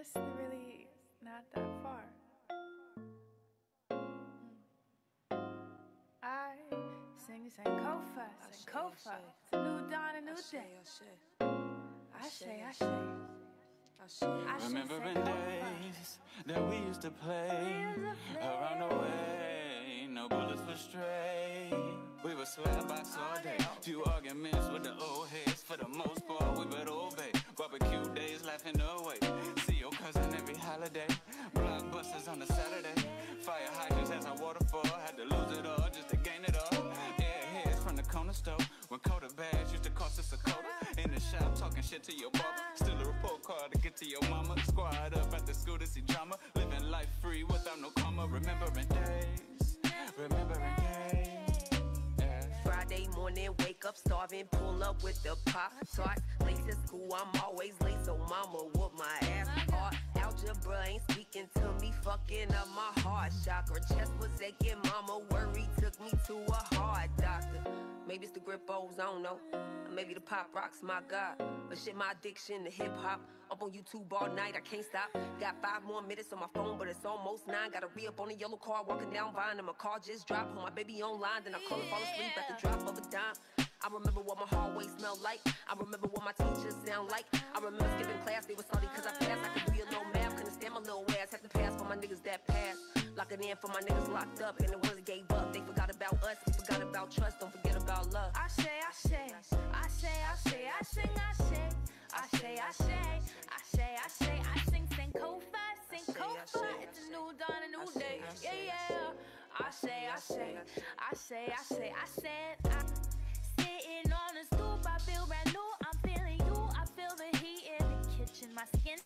guess they're really not that far. I sing Kofa, sing Kofa. It's a new dawn, a new day. I say. Remembering days that we used to play around the way, no bullets were stray. We would swear box all day, few arguments with the old heads. For the most part, we would obey. Barbecue days laughing away. See your cousin every holiday. Blockbusters on a Saturday. Fire hydrants as our waterfall. Had to lose it all just to gain it all. Airheads from the corner store. When Coda bags used to cost us a quarter. In the shop talking shit to your barber. Still a report card to get to your mama. Squad up at the school to see drama. Living life free without no karma. Remembering days. Remembering days. Friday morning, wake up starving, pull up with the pop tarts. Late to school, I'm always late, so mama whoop my ass hard. Algebra ain't speaking to me, fucking up my heart chakra. Chest was aching, mama worried, took me to a heart doctor. Maybe it's the Grippos, I don't know. Maybe the pop rocks, my God. But shit, my addiction to hip hop. Up on YouTube all night, I can't stop. Got 5 more minutes on my phone, but it's almost 9. Gotta re-up on a yellow car, walking down Vine, and my car just dropped. Put my baby online, then I call and fall asleep at the drop of a dime. I remember what my hallway smelled like. I remember what my teachers sound like. I remember skipping class, they were salty cause I passed. I could read no math, couldn't stand my little ass. Had to pass for my niggas that passed. Locking in for my niggas locked up, and the ones that gave up. They forgot about us, they forgot about trust, don't forget about love. I sing, Kofa. It's a new dawn, a new day. Yeah. I said, sitting on the stoop, I feel brand new. I'm feeling you, I feel the heat in the kitchen. My skin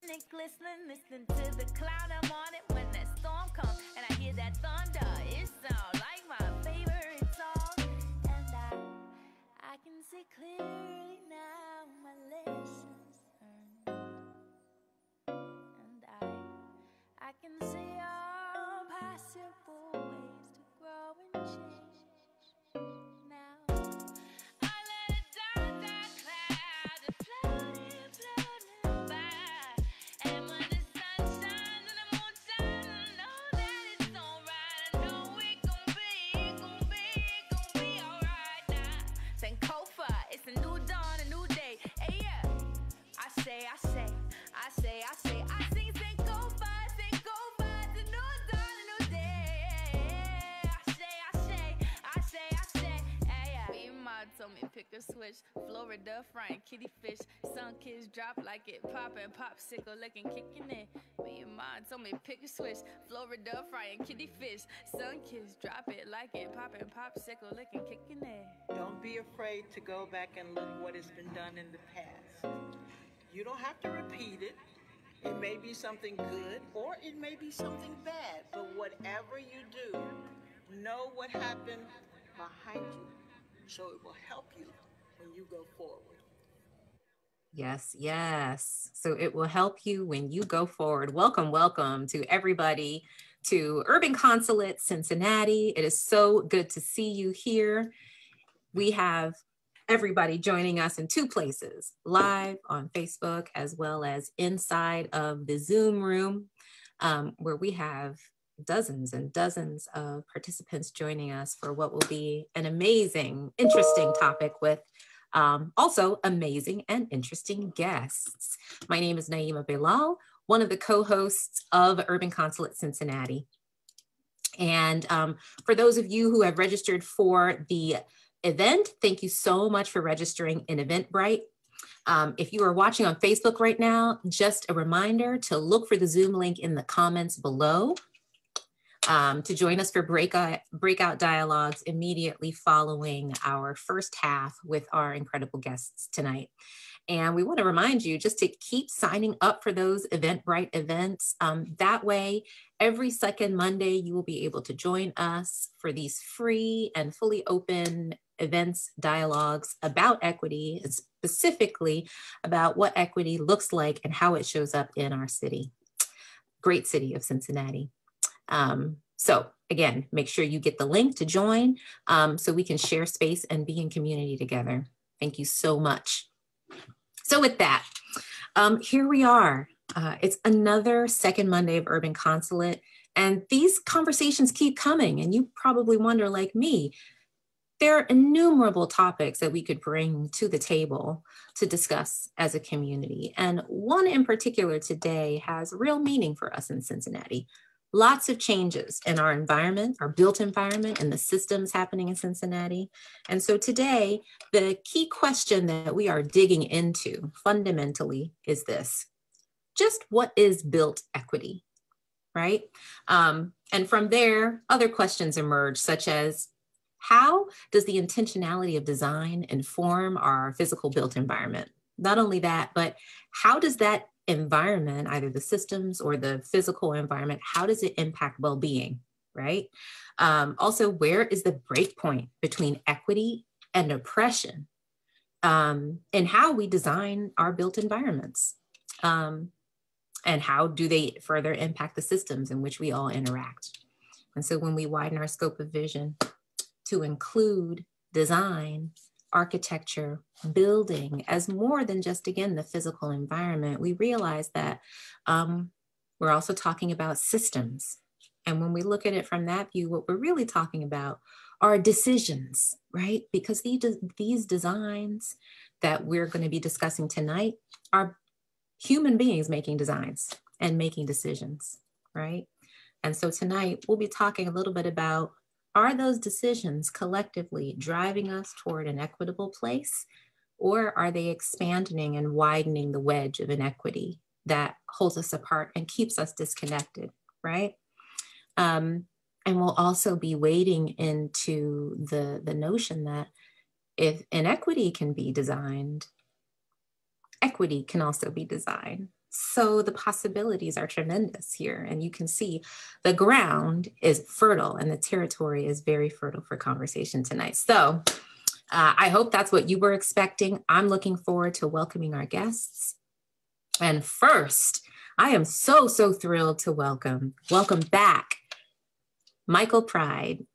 is glistening, listening to the cloud. I'm on it when that storm comes, and I hear that thunder. It sounds like my favorite song, and I can see clearly now my lessons learned, and I can see all possible ways to grow and change. Now I let a dark cloud floating by, and when the sun shines and the moon shines, I know that it's alright. I know it gon' be alright now. Sing Kofa, it's a new dawn, a new day. Hey yeah, I say, sing Kofa, it's a new dawn, a new day. I say, hey yeah. Me and Ma told me pick a switch. Florida frying kitty fish. Sun kids drop like it poppin', popsicle licking, kicking it. Me and Ma told me pick a switch. Florida frying kitty fish. Sun kids drop it like it poppin', popsicle licking, kicking it. Don't be afraid to go back and look what has been done in the past. You don't have to repeat it. It may be something good or it may be something bad, but whatever you do, know what happened behind you so it will help you when you go forward. Yes. So it will help you when you go forward. Welcome to everybody to Urban Consulate Cincinnati. It is so good to see you here. We have everybody joining us in 2 places, live on Facebook, as well as inside of the Zoom room, where we have dozens and dozens of participants joining us for what will be an amazing, interesting topic with also amazing and interesting guests. My name is Naima Bilal, one of the co-hosts of Urban Consulate Cincinnati. And for those of you who have registered for the event, thank you so much for registering in Eventbrite. If you are watching on Facebook right now, just a reminder to look for the Zoom link in the comments below to join us for breakout dialogues immediately following our first half with our incredible guests tonight. And we want to remind you just to keep signing up for those Eventbrite events. That way, every second Monday, you will be able to join us for these free and fully open events, dialogues about equity, and specifically about what equity looks like and how it shows up in our city, great city of Cincinnati. So again, make sure you get the link to join so we can share space and be in community together. Thank you so much. So with that, here we are It's another second Monday of Urban Consulate, and these conversations keep coming, and you probably wonder, like me, there are innumerable topics that we could bring to the table to discuss as a community. And one in particular today has real meaning for us in Cincinnati. Lots of changes in our environment, our built environment, and the systems happening in Cincinnati. And so today, the key question that we are digging into fundamentally is this: just what is built equity, right? And from there, other questions emerge, such as, how does the intentionality of design inform our physical built environment? Not only that, but how does that environment, either the systems or the physical environment, how does it impact well-being, right? Also, where is the break point between equity and oppression in how we design our built environments? And how do they further impact the systems in which we all interact? And so when we widen our scope of vision to include design, architecture, building as more than just, again, the physical environment, we realize that we're also talking about systems. And when we look at it from that view, what we're really talking about are decisions, right? Because these designs that we're going to be discussing tonight are human beings making designs and making decisions, right? And so tonight we'll be talking a little bit about, are those decisions collectively driving us toward an equitable place, or are they expanding and widening the wedge of inequity that holds us apart and keeps us disconnected, right? And we'll also be wading into the notion that if inequity can be designed, equity can also be designed. So the possibilities are tremendous here. And you can see the ground is fertile and the territory is very fertile for conversation tonight. So I hope that's what you were expecting. I'm looking forward to welcoming our guests. And first, I am so thrilled to welcome back Michael Pride.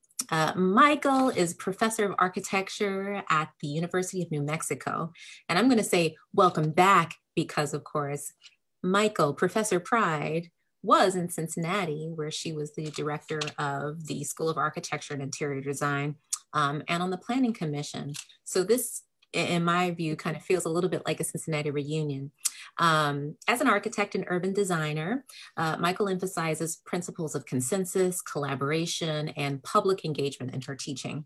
Michael is professor of architecture at the University of New Mexico. And I'm going to say welcome back because, of course, Michael, Professor Pride, was in Cincinnati, where she was the director of the School of Architecture and Interior Design, and on the Planning Commission. So this, in my view, kind of feels a little bit like a Cincinnati reunion. As an architect and urban designer, Michael emphasizes principles of consensus, collaboration, and public engagement in her teaching,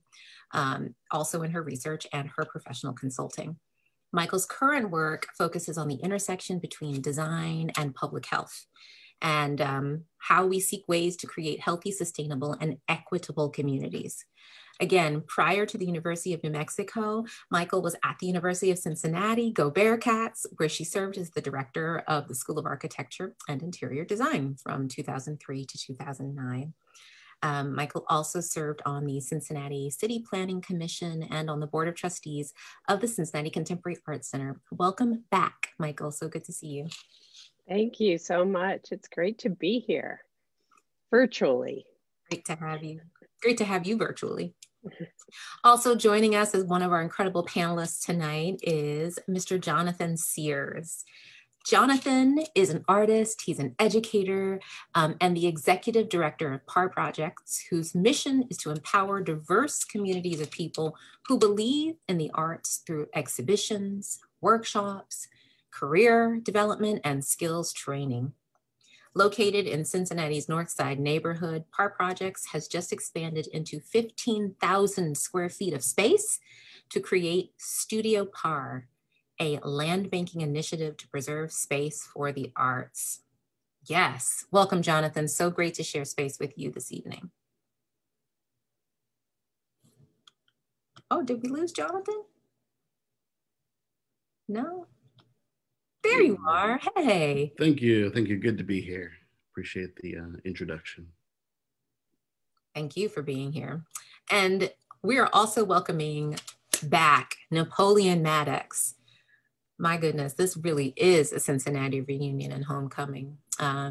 also in her research and her professional consulting. Michael's current work focuses on the intersection between design and public health, and how we seek ways to create healthy, sustainable, and equitable communities. Again, prior to the University of New Mexico, Michael was at the University of Cincinnati, go Bearcats, where she served as the director of the School of Architecture and Interior Design from 2003 to 2009. Michael also served on the Cincinnati City Planning Commission and on the Board of Trustees of the Cincinnati Contemporary Arts Center. Welcome back, Michael. So good to see you. Thank you so much. It's great to be here virtually. Great to have you. Great to have you virtually. Also joining us as one of our incredible panelists tonight is Mr. Jonathan Sears. Jonathan is an artist, he's an educator, and the executive director of PAR Projects, whose mission is to empower diverse communities of people who believe in the arts through exhibitions, workshops, career development, and skills training. Located in Cincinnati's North Side neighborhood, PAR Projects has just expanded into 15,000 square feet of space to create Studio PAR, a land banking initiative to preserve space for the arts. Yes, welcome, Jonathan. So great to share space with you this evening. Oh, did we lose Jonathan? No? There you are. Hey. Thank you. Thank you. Good to be here. Appreciate the introduction. Thank you for being here. And we are also welcoming back Napoleon Maddox. My goodness, this really is a Cincinnati reunion and homecoming,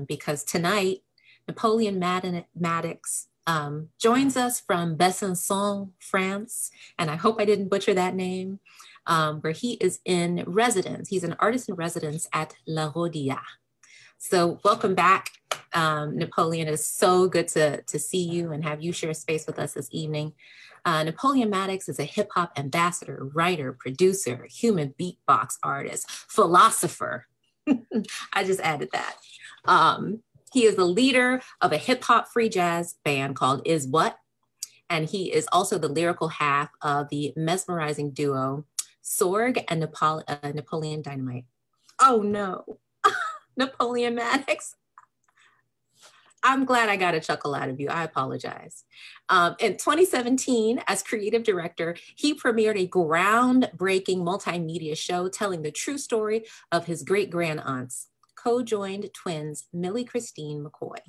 because tonight, Napoleon Maddox joins us from Besançon, France, and I hope I didn't butcher that name, where he is in residence. He's an artist in residence at La Rodilla. So welcome back, Napoleon. It is so good to see you and have you share space with us this evening. Napoleon Maddox is a hip hop ambassador, writer, producer, human beatbox artist, philosopher. I just added that. He is the leader of a hip hop free jazz band called Is What? And he is also the lyrical half of the mesmerizing duo Sorg and Napoleon Dynamite. Oh no, Napoleon Maddox. I'm glad I got a chuckle out of you. I apologize. In 2017, as creative director, he premiered a groundbreaking multimedia show telling the true story of his great-grand-aunts, co-joined twins Millie Christine McCoy.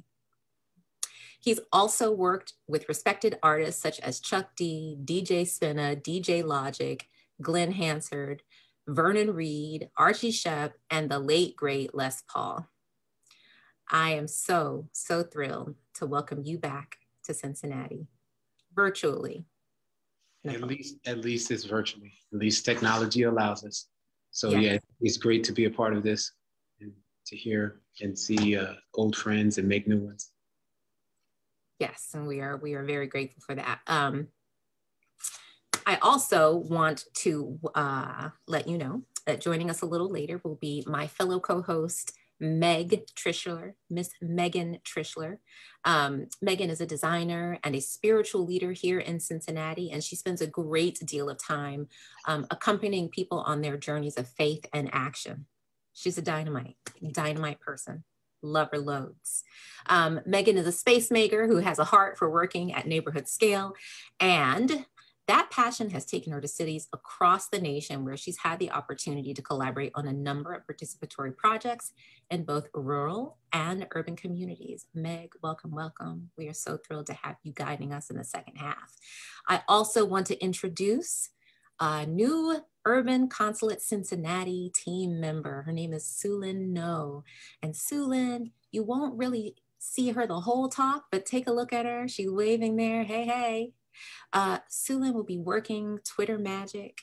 He's also worked with respected artists such as Chuck D, DJ Spinna, DJ Logic, Glenn Hansard, Vernon Reed, Archie Shepp, and the late, great Les Paul. I am so thrilled to welcome you back to Cincinnati, virtually. At least it's virtually. At least technology allows us. So yes. Yeah, it's great to be a part of this and to hear and see old friends and make new ones. Yes, and we are very grateful for that. I also want to let you know that joining us a little later will be my fellow co-host, Meg Trischler, Miss Megan Trischler. Megan is a designer and a spiritual leader here in Cincinnati, and she spends a great deal of time accompanying people on their journeys of faith and action. She's a dynamite person. Love her loads. Megan is a space maker who has a heart for working at neighborhood scale, and that passion has taken her to cities across the nation where she's had the opportunity to collaborate on a number of participatory projects in both rural and urban communities. Meg, welcome, welcome. We are so thrilled to have you guiding us in the second half. I also want to introduce a new Urban Consulate Cincinnati team member. Her name is Sulin No. And Sulin, you won't really see her the whole talk, but take a look at her. She's waving there, hey, hey. Sulin will be working Twitter magic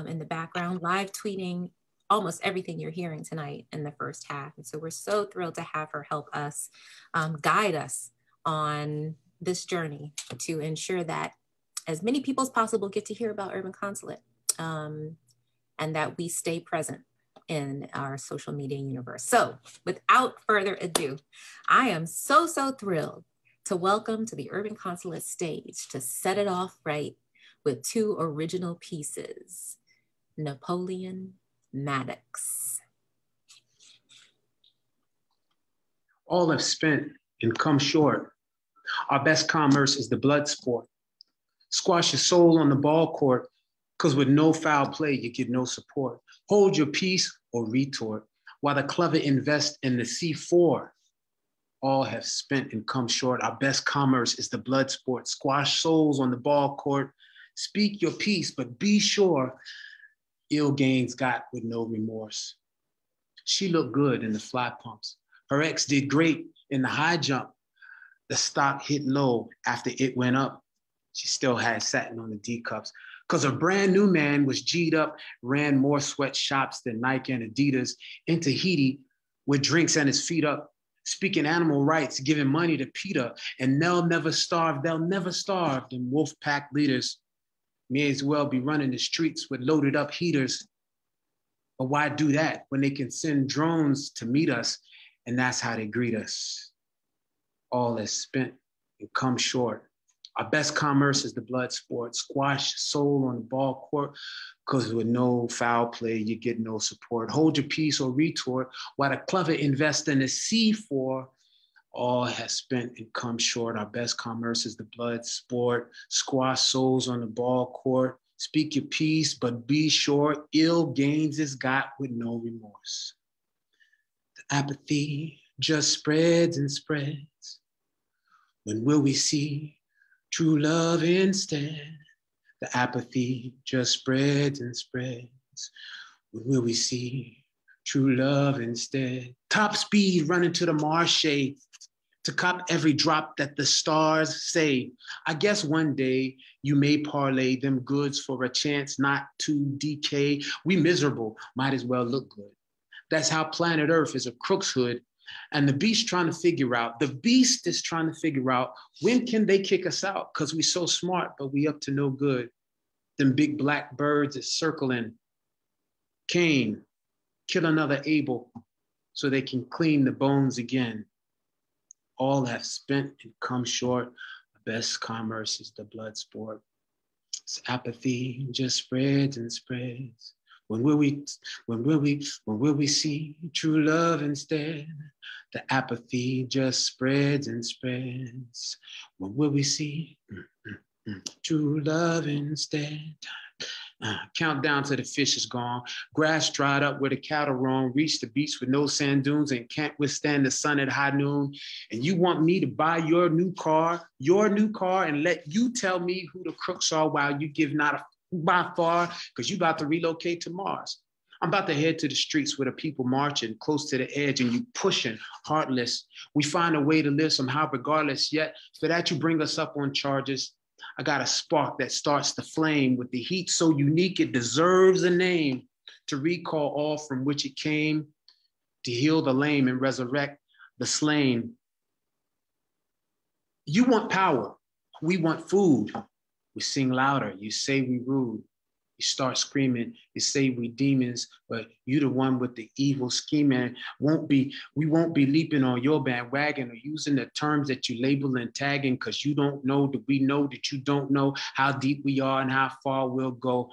in the background, live tweeting almost everything you're hearing tonight in the first half. And so we're so thrilled to have her help us, guide us on this journey to ensure that as many people as possible get to hear about Urban Consulate and that we stay present in our social media universe. So without further ado, I am so thrilled to welcome to the Urban Consulate stage to set it off right with two original pieces, Napoleon Maddox. All have spent and come short. Our best commerce is the blood sport. Squash your soul on the ball court, because with no foul play, you get no support. Hold your peace or retort, while the clever invest in the C4. All have spent and come short. Our best commerce is the blood sport. Squash souls on the ball court. Speak your peace, but be sure ill gains got with no remorse. She looked good in the fly pumps. Her ex did great in the high jump. The stock hit low after it went up. She still had satin on the D cups, because her brand new man was G'd up, ran more sweatshops than Nike and Adidas in Tahiti with drinks and his feet up. Speaking animal rights, giving money to PETA, and they'll never starve, them wolf pack leaders may as well be running the streets with loaded up heaters. But why do that when they can send drones to meet us, and that's how they greet us? All is spent and come short. Our best commerce is the blood sport. Squash soul on the ball court, because with no foul play, you get no support. Hold your peace or retort, while the clever invest in the C4. All has spent and come short. Our best commerce is the blood sport. Squash souls on the ball court. Speak your peace, but be sure ill gains is got with no remorse. The apathy just spreads and spreads. When will we see true love instead? The apathy just spreads and spreads. When will we see true love instead? Top speed running to the marche to cop every drop that the stars say. I guess one day you may parlay them goods for a chance not to decay. We miserable, might as well look good. That's how planet Earth is a crook's hood. And the beast is trying to figure out when can they kick us out? Because we so smart, but we up to no good. Them big black birds is circling Cain, kill another Abel so they can clean the bones again. All have spent and come short. The best commerce is the blood sport. It's apathy just spreads and spreads. When will we see true love instead? The apathy just spreads and spreads. When will we see true love instead? Countdown to the fish is gone. Grass dried up where the cattle roam. Reach the beach with no sand dunes and can't withstand the sun at high noon. And you want me to buy your new car, and let you tell me who the crooks are while you give not a by far, because you about to relocate to Mars. I'm about to head to the streets where the people marching close to the edge and you pushing, heartless. We find a way to live somehow regardless, yet for that you bring us up on charges. I got a spark that starts the flame with the heat so unique it deserves a name, to recall all from which it came, to heal the lame and resurrect the slain. You want power, we want food. We sing louder, you say we rude. You start screaming, you say we demons, but you the one with the evil scheming. We won't be leaping on your bandwagon or using the terms that you label and tagging, because you don't know that we know that you don't know how deep we are and how far we'll go.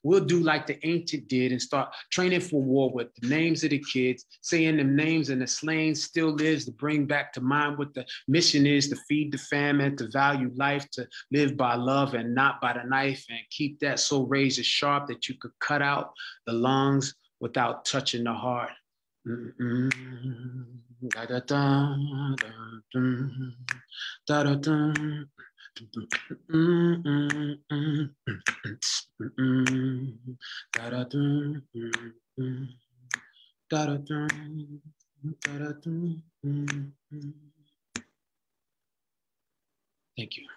We'll do like the ancient did and start training for war with the names of the kids, saying them names, and the slain still lives to bring back to mind what the mission is, to feed the famine, to value life, to live by love and not by the knife, and keep that so razor sharp that you could cut out the lungs without touching the heart. Thank you.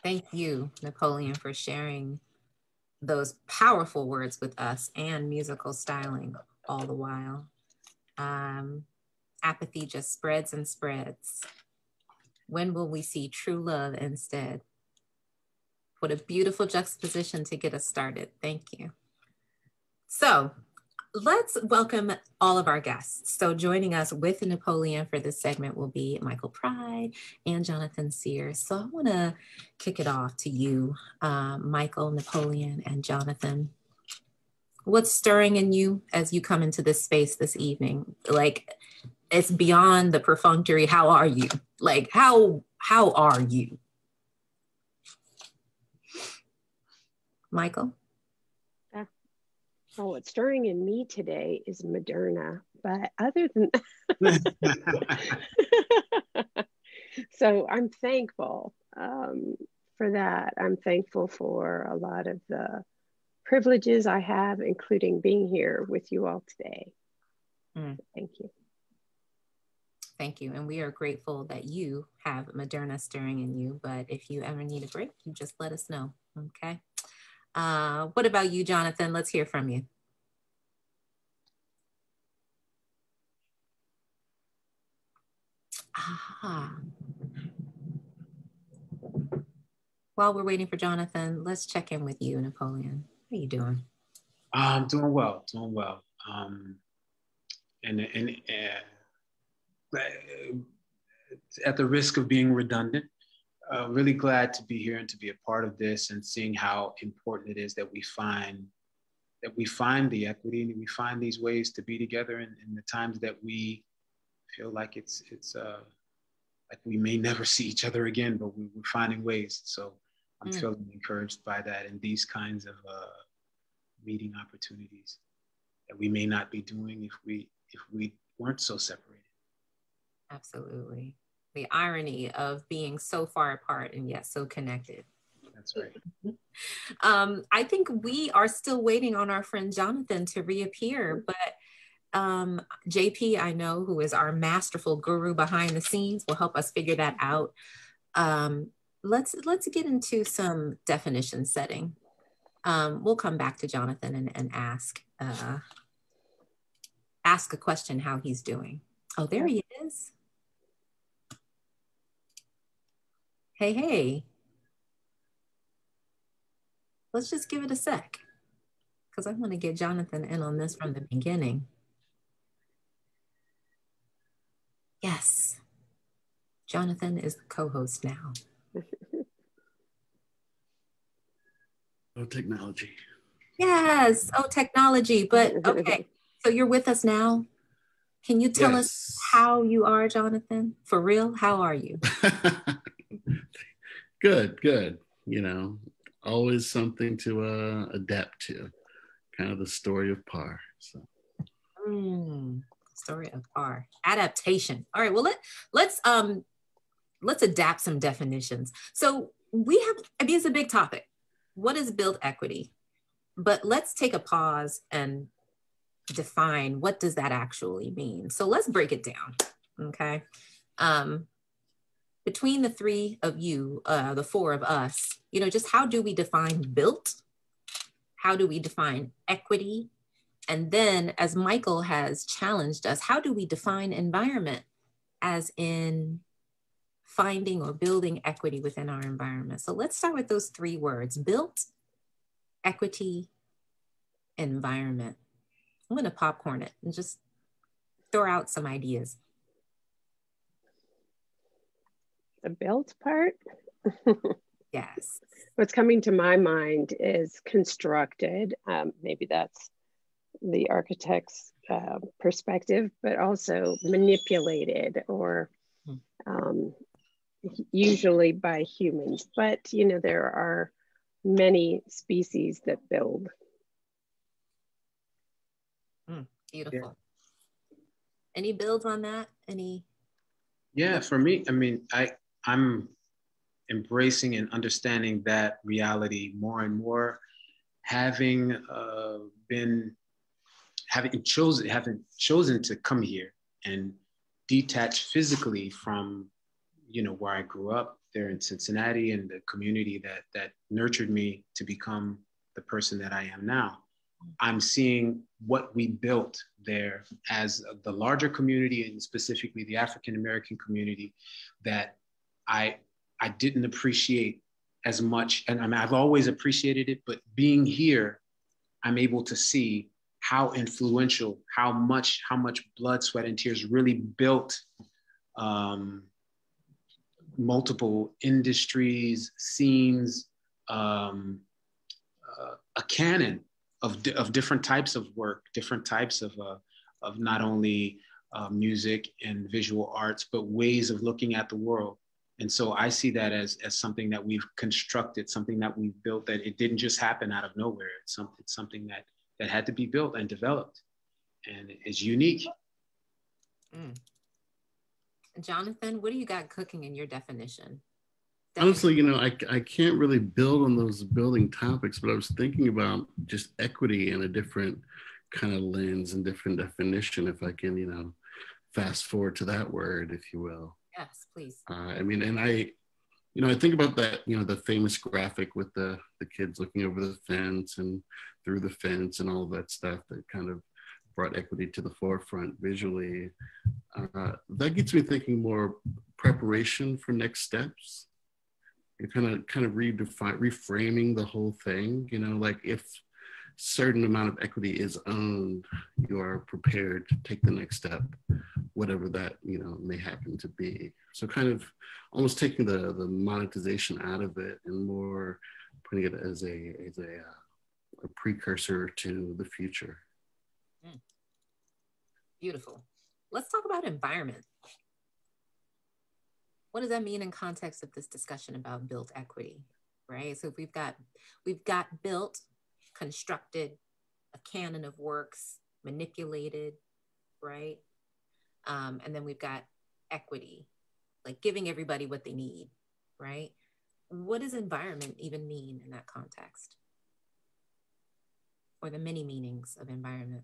Thank you, Napoleon, for sharing those powerful words with us and musical styling all the while. Apathy just spreads and spreads. When will we see true love instead? What a beautiful juxtaposition to get us started. Thank you. So let's welcome all of our guests. So joining us with Napoleon for this segment will be Michael Pride and Jonathan Sears. So I want to kick it off to you, Michael, Napoleon, and Jonathan. What's stirring in you as you come into this space this evening? Like, it's beyond the perfunctory, how are you? Like, how are you? Michael? Oh, what's stirring in me today is Moderna, but other than so I'm thankful for that. I'm thankful for a lot of the privileges I have, including being here with you all today. Thank you. Thank you. And we are grateful that you have Moderna stirring in you, but if you ever need a break, you just let us know, okay? What about you, Jonathan? Let's hear from you. While we're waiting for Jonathan, let's check in with you, Napoleon. How are you doing? I'm doing well. At the risk of being redundant, really glad to be here and to be a part of this, and seeing how important it is that we find the equity and we find these ways to be together in the times that we feel like it's like we may never see each other again, but we're finding ways. So I'm feeling encouraged by that, and these kinds of meeting opportunities that we may not be doing if we weren't so separated. Absolutely. The irony of being so far apart and yet so connected. That's right. I think we are still waiting on our friend Jonathan to reappear, but JP, I know, who is our masterful guru behind the scenes, will help us figure that out. Let's get into some definition setting. We'll come back to Jonathan and ask ask a question how he's doing. Oh, there he is. Hey, hey. Let's just give it a sec, because I want to get Jonathan in on this from the beginning. Yes, Jonathan is the co-host now. Oh, technology. Yes, oh, technology, but okay. So you're with us now. Can you tell us how you are, Jonathan? For real, how are you? Good, good. You know, always something to adapt to. Kind of the story of Par. So. Story of Par. Adaptation. All right. Well, let's adapt some definitions. So we have. I mean, it's a big topic. What is built equity? But let's take a pause and define what does that actually mean. So let's break it down. Okay. Between the three of you, the four of us, you know, just how do we define built? How do we define equity? And then, as Michael has challenged us, how do we define environment, as in finding or building equity within our environment? So let's start with those three words: built, equity, environment. I'm going to popcorn it and just throw out some ideas. The built part? Yes. What's coming to my mind is constructed. Maybe that's the architect's perspective, but also manipulated, or usually by humans. But, you know, there are many species that build. Beautiful. Yeah. Any builds on that? Any? Yeah, for me, I mean, I'm embracing and understanding that reality more and more, having chosen to come here and detach physically from, you know, where I grew up there in Cincinnati, and the community that nurtured me to become the person that I am now. I'm seeing what we built there as the larger community, and specifically the African-American community, that I didn't appreciate as much. And I mean, I've always appreciated it, but being here, I'm able to see how influential, how much blood, sweat, and tears really built multiple industries, scenes, a canon of different types of work, different types of not only music and visual arts, but ways of looking at the world. And so I see that as something that we've constructed, something that we've built, that it didn't just happen out of nowhere. It's something that had to be built and developed, and is unique. Jonathan, what do you got cooking in your definition? Honestly, you know, I can't really build on those building topics, but I was thinking about just equity in a different kind of lens and different definition, if I can, you know, fast forward to that word, if you will. Yes, please. I mean, and I think about that, you know, the famous graphic with the kids looking over the fence and through the fence and all of that stuff that kind of brought equity to the forefront visually. That gets me thinking more preparation for next steps. You're kind of reframing the whole thing, you know, like if certain amount of equity is owned, you are prepared to take the next step, whatever that, you know, may happen to be. So kind of almost taking the monetization out of it and more putting it as a precursor to the future. Beautiful. Let's talk about environment. What does that mean in context of this discussion about built equity, right? So we've got built, constructed, a canon of works, manipulated, right? And then we've got equity, like giving everybody what they need, right? What does environment even mean in that context? Or the many meanings of environment?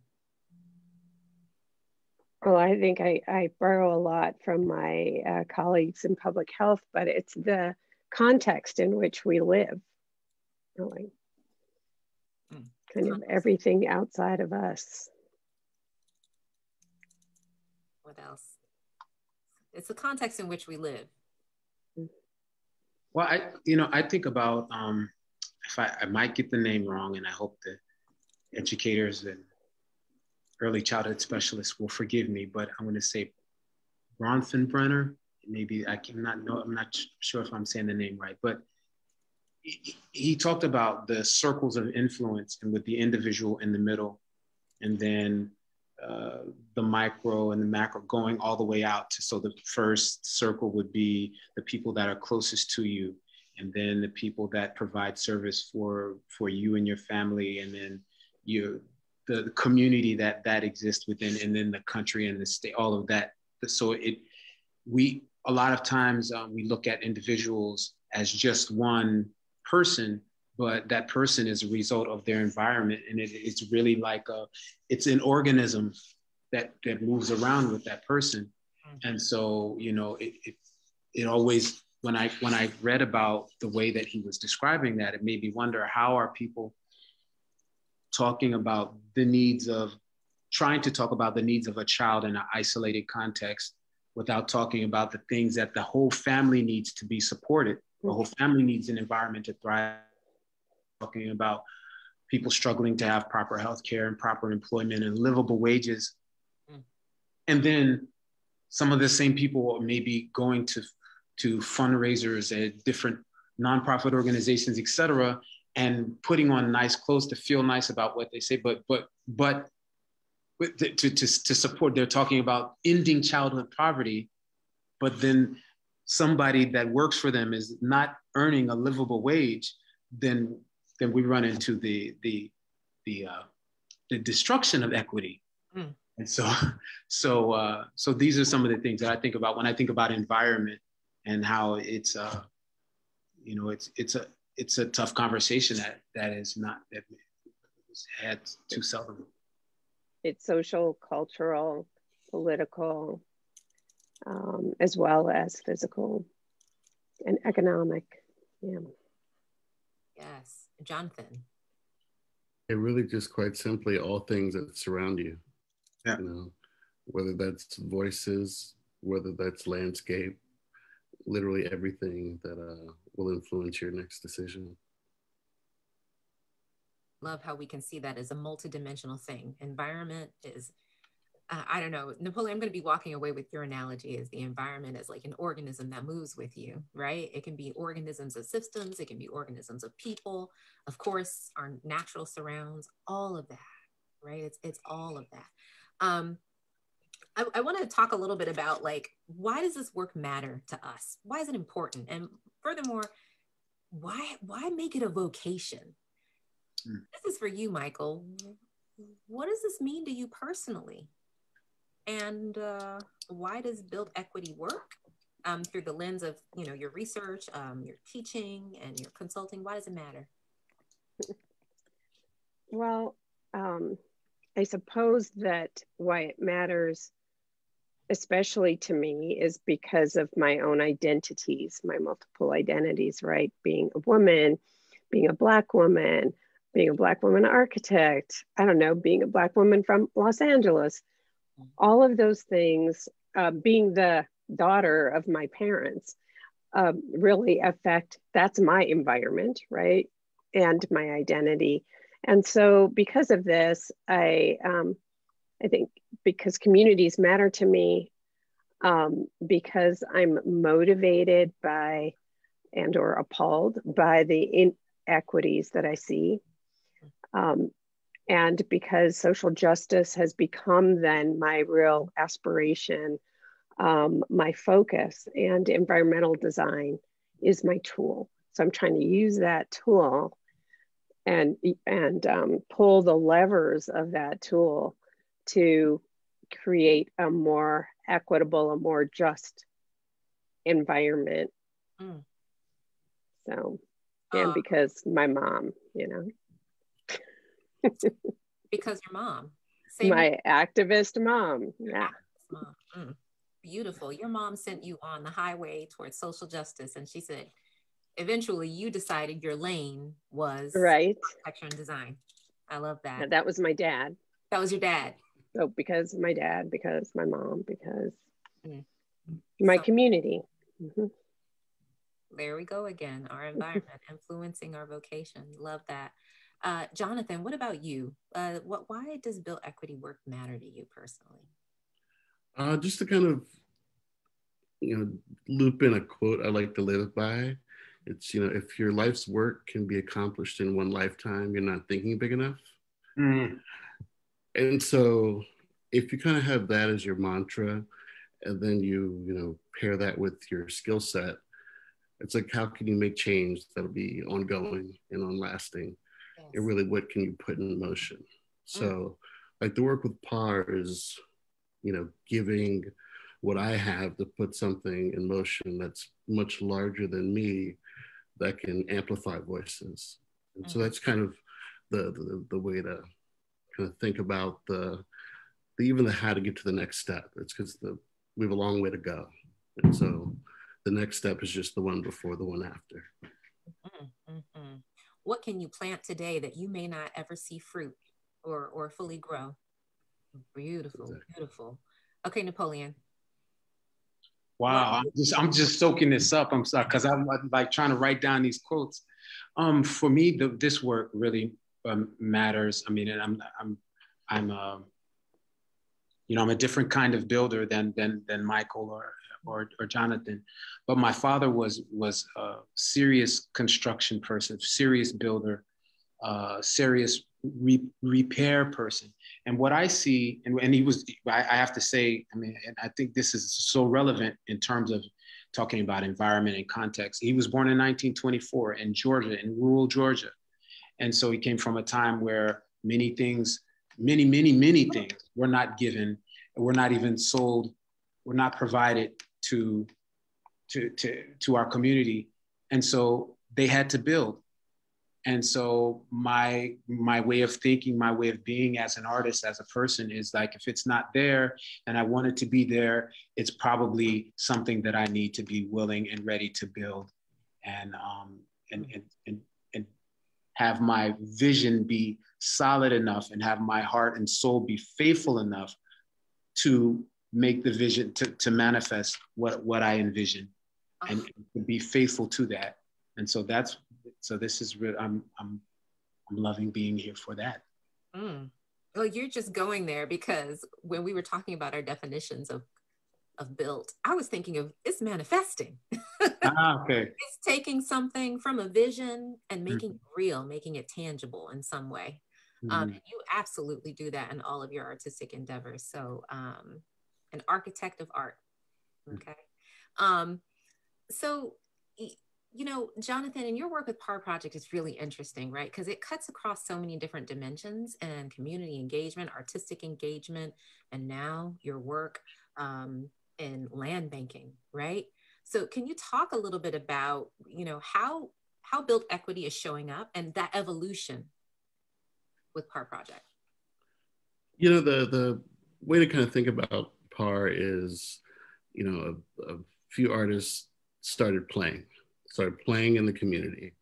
Well, I think I borrow a lot from my colleagues in public health, but it's the context in which we live, really. kind of everything outside of us. What else? It's the context in which we live. Well, I think about, if I might get the name wrong, and I hope the educators and early childhood specialists will forgive me, but I'm going to say Bronfenbrenner. Maybe I'm not sure if I'm saying the name right, but he talked about the circles of influence, and with the individual in the middle, and then the micro and the macro going all the way out to, so the first circle would be the people that are closest to you, and then the people that provide service for you and your family, and then the community that exists within, and then the country and the state, all of that. So a lot of times we look at individuals as just one person, but that person is a result of their environment, and it's really like it's an organism that moves around with that person. And so, it always, when I read about the way that he was describing that, it made me wonder, how are people trying to talk about the needs of a child in an isolated context without talking about the things that the whole family needs to be supported. The whole family needs an environment to thrive. Talking about people struggling to have proper health care and proper employment and livable wages. And then some of the same people may be going to fundraisers at different nonprofit organizations, et cetera, and putting on nice clothes to feel nice about what they say, but to support, they're talking about ending childhood poverty, but then somebody that works for them is not earning a livable wage, then we run into the destruction of equity. And so these are some of the things that I think about when I think about environment, and how it's a tough conversation that is had too seldom. It's social, cultural, political, as well as physical and economic. Yeah. Yes. Jonathan. It really just quite simply all things that surround you. Yeah. Whether that's voices, whether that's landscape, literally everything that will influence your next decision. Love how we can see that as a multidimensional thing. Environment is, I don't know, Napoleon, I'm going to be walking away with your analogy as the environment as like an organism that moves with you, right? It can be organisms of systems, it can be organisms of people, of course, our natural surrounds, all of that, right? It's all of that. I want to talk a little bit about, like, why does this work matter to us? Why is it important? And furthermore, why make it a vocation? This is for you, Michael. What does this mean to you personally? And why does Build Equity work through the lens of, your research, your teaching, and your consulting? Why does it matter? Well, I suppose that why it matters, especially to me, is because of my own identities, my multiple identities, right? Being a woman, being a Black woman, being a Black woman architect, I don't know, being a Black woman from Los Angeles, all of those things, being the daughter of my parents, really affect, that's my environment, right? And my identity. And so because of this, I think because communities matter to me, because I'm motivated by and or appalled by the inequities that I see, and because social justice has become then my real aspiration, my focus, and environmental design is my tool. So I'm trying to use that tool and pull the levers of that tool to create a more equitable, a more just environment. So, and because my mom, Because your mom. My activist mom. Yeah. Mom. Beautiful. Your mom sent you on the highway towards social justice, and she said, eventually you decided your lane was right, architecture and design. I love that. That was my dad. That was your dad. So because my dad, because my mom, because Mm. my So- community. Mm-hmm. There we go again. Our environment influencing our vocation. Love that. Jonathan, what about you? Why does built equity work matter to you personally? Just to kind of, loop in a quote I like to live by. It's, if your life's work can be accomplished in one lifetime, you're not thinking big enough. Mm. And so if you kind of have that as your mantra, and then you pair that with your skill set, it's like, how can you make change that'll be ongoing and on-lasting? Yes. And really, what can you put in motion? So like the work with PAR is, giving what I have to put something in motion that's much larger than me, that can amplify voices. And so that's kind of the way to kind of think about even the how to get to the next step. It's because we have a long way to go. And so the next step is just the one before the one after. Mm-hmm. What can you plant today that you may not ever see fruit or fully grow? Beautiful, exactly. Beautiful. Okay, Napoleon. Wow, I'm just soaking this up. I'm sorry, because I'm like trying to write down these quotes. For me, this work really matters. I mean, and I'm a different kind of builder than Michael or Jonathan, but my father was a serious construction person, serious builder, serious repair person. And what I see, and he was, I have to say, I mean, and I think this is so relevant in terms of talking about environment and context. He was born in 1924 in Georgia, in rural Georgia. And so he came from a time where many things, many things were not given, were not even sold, were not provided to our community. And so they had to build. And so my way of thinking, my way of being as an artist, as a person, is like, if it's not there and I want it to be there, it's probably something that I need to be willing and ready to build, and have my vision be solid enough, and have my heart and soul be faithful enough to make the vision, to manifest what I envision, and to be faithful to that. And so this is real. I'm loving being here for that. Well, you're just going there, because when we were talking about our definitions of built, I was thinking of it's manifesting. Okay. It's taking something from a vision and making it real, making it tangible in some way. And you absolutely do that in all of your artistic endeavors. So an architect of art. Okay. So, Jonathan, and your work with PAR Project is really interesting, right? Because it cuts across so many different dimensions, and community engagement, artistic engagement, and now your work in land banking, right? So can you talk a little bit about, how built equity is showing up and that evolution with PAR Project? The way to kind of think about PAR is, a few artists started playing in the community.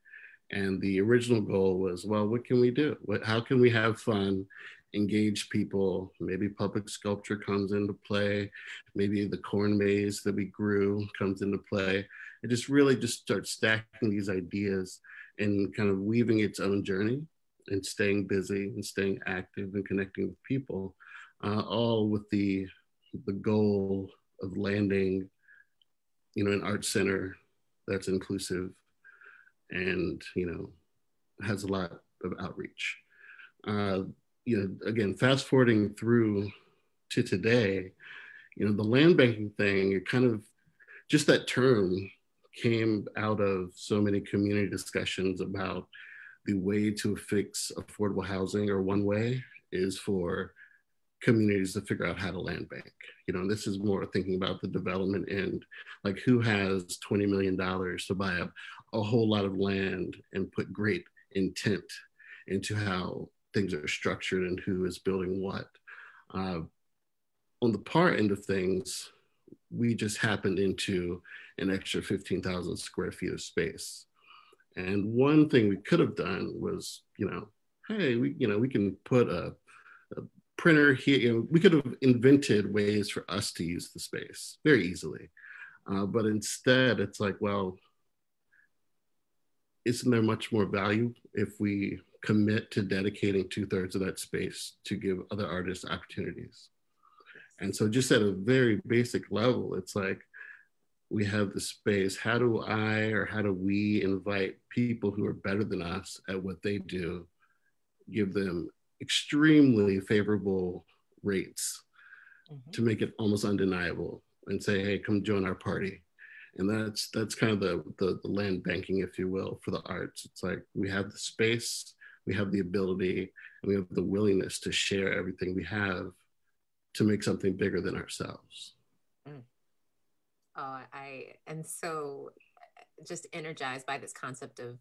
And the original goal was, well, what can we do? How can we have fun, engage people? Maybe public sculpture comes into play. Maybe the corn maze that we grew comes into play. And just really just start stacking these ideas and kind of weaving its own journey, and staying busy and staying active and connecting with people, all with the goal of landing, an art center that's inclusive and, has a lot of outreach. Again, fast forwarding through to today, the land banking thing, it kind of, just that term came out of so many community discussions about the way to fix affordable housing, or one way, is for communities to figure out how to land bank. This is more thinking about the development end, like who has $20 million to buy up a whole lot of land and put great intent into how things are structured and who is building what. On the PAR end of things, we just happened into an extra 15,000 square feet of space. And one thing we could have done was, hey, we can put a printer here. We could have invented ways for us to use the space very easily. But instead, it's like, well, isn't there much more value if we commit to dedicating 2/3 of that space to give other artists opportunities? And so just at a very basic level, it's like, we have the space. How do we invite people who are better than us at what they do, give them extremely favorable rates to make it almost undeniable, and say, hey, come join our party. And that's kind of the land banking, if you will, for the arts. It's like, we have the space, we have the ability, and we have the willingness to share everything we have to make something bigger than ourselves. Oh, I am so just energized by this concept of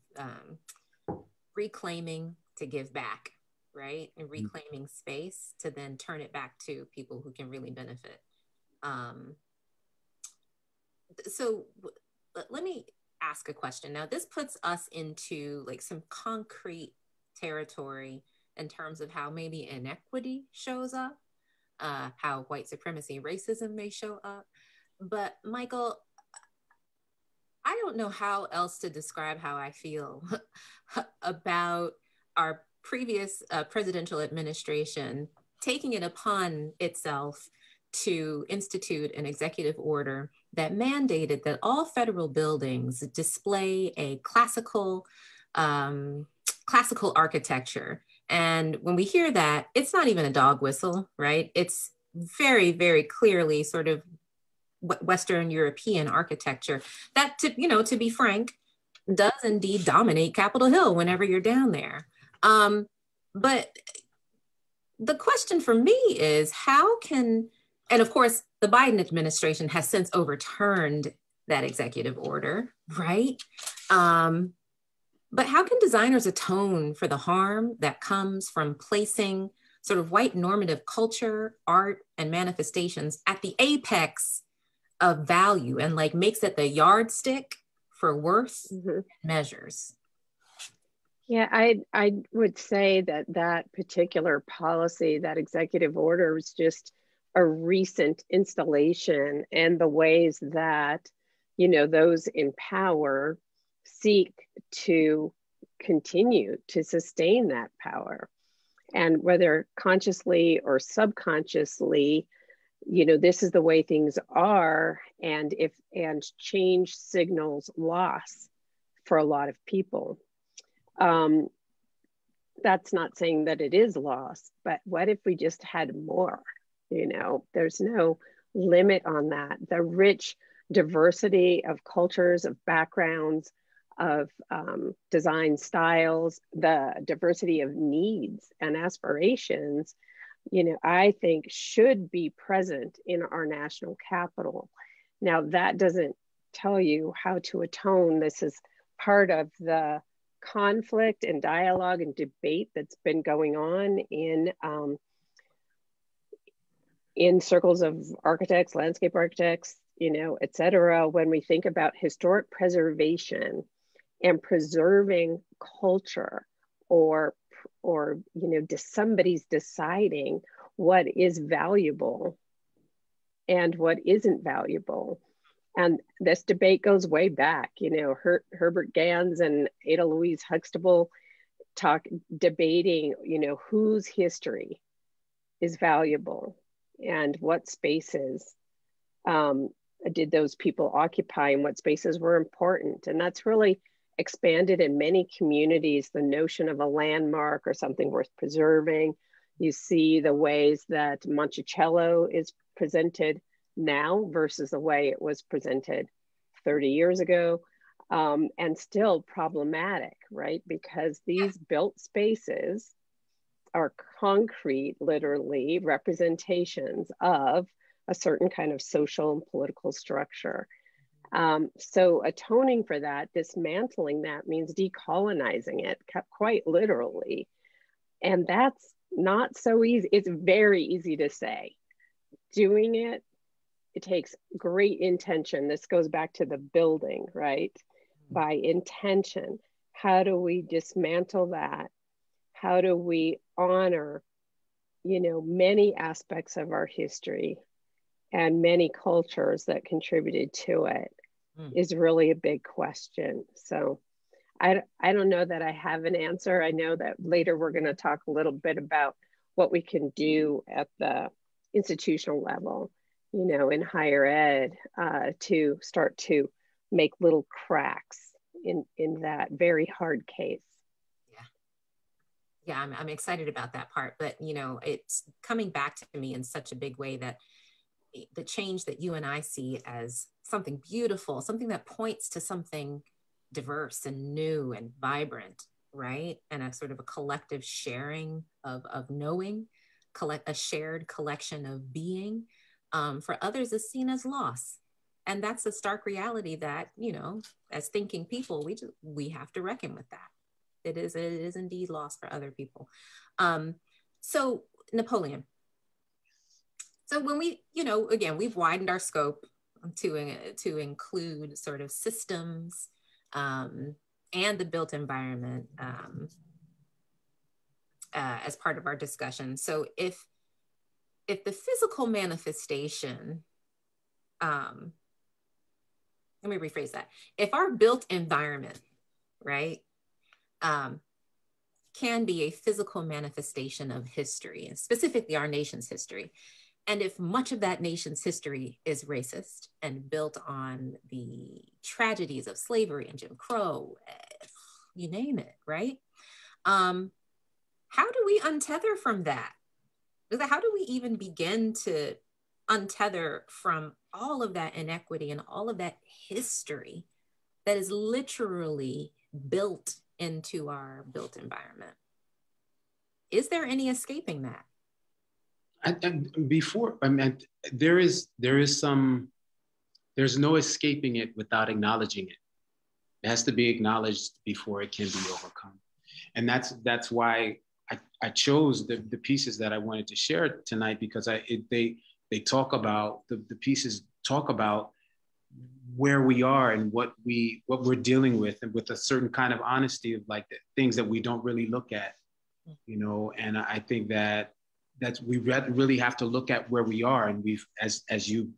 reclaiming to give back, right? And reclaiming space to then turn it back to people who can really benefit. So let me ask a question. Now, this puts us into like some concrete territory in terms of how maybe inequity shows up, how white supremacy, racism may show up. But Michael, I don't know how else to describe how I feel about our previous presidential administration taking it upon itself to institute an executive order that mandated that all federal buildings display a classical architecture. And when we hear that, it's not even a dog whistle, right? It's very, very clearly sort of Western European architecture that, to be frank, does indeed dominate Capitol Hill whenever you're down there. But the question for me is, and of course, the Biden administration has since overturned that executive order, right? But how can designers atone for the harm that comes from placing sort of white normative culture, art, and manifestations at the apex of value, and like makes it the yardstick for worth measures? Yeah, I would say that particular policy, that executive order, was just a recent installation, and the ways that, those in power seek to continue to sustain that power. And whether consciously or subconsciously, this is the way things are, and change signals loss for a lot of people. That's not saying that it is loss, but what if we just had more? There's no limit on that. The rich diversity of cultures, of backgrounds, of design styles, the diversity of needs and aspirations, I think should be present in our national capital. Now, that doesn't tell you how to atone. This is part of the conflict and dialogue and debate that's been going on in circles of architects, landscape architects, et cetera, when we think about historic preservation and preserving culture, or somebody's deciding what is valuable and what isn't valuable. And this debate goes way back. Herbert Gans and Ada Louise Huxtable debating, whose history is valuable and what spaces did those people occupy and what spaces were important. And that's really expanded in many communities, the notion of a landmark or something worth preserving. You see the ways that Monticello is presented now versus the way it was presented 30 years ago, and still problematic, right? Because these built spaces are concrete, literally, representations of a certain kind of social and political structure. So atoning for that, dismantling that, means decolonizing it, quite literally. And that's not so easy. It's very easy to say. Doing it, it takes great intention. This goes back to the building, right? By intention. How do we dismantle that? how do we honor, you know, many aspects of our history and many cultures that contributed to it is really a big question. So I don't know that I have an answer. I know that later we're going to talk a little bit about what we can do at the institutional level, you know, in higher ed, to start to make little cracks in that very hard case. Yeah, I'm excited about that part, but you know, it's coming back to me in such a big way that the change that you and I see as something beautiful, something that points to something diverse and new and vibrant, right? And a sort of a collective sharing of knowing, a shared collection of being, for others is seen as loss. And that's a stark reality that, you know, as thinking people, we have to reckon with that. It is indeed loss for other people. So Napoleon, so when we, you know, again, we've widened our scope to include sort of systems and the built environment as part of our discussion. So if the physical manifestation, let me rephrase that. If our built environment, right, can be a physical manifestation of history, and specifically our nation's history. And if much of that nation's history is racist and built on the tragedies of slavery and Jim Crow, you name it, right? How do we untether from that? How do we even begin to untether from all of that inequity and all of that history that is literally built into our built environment? Is there any escaping that? There's no escaping it without acknowledging it. It has to be acknowledged before it can be overcome. And that's why I chose the pieces that I wanted to share tonight, because they talk about, the pieces talk about where we are and what we're dealing with, and with a certain kind of honesty of like the things that we don't really look at, you know. And I think we really have to look at where we are. And we've, as you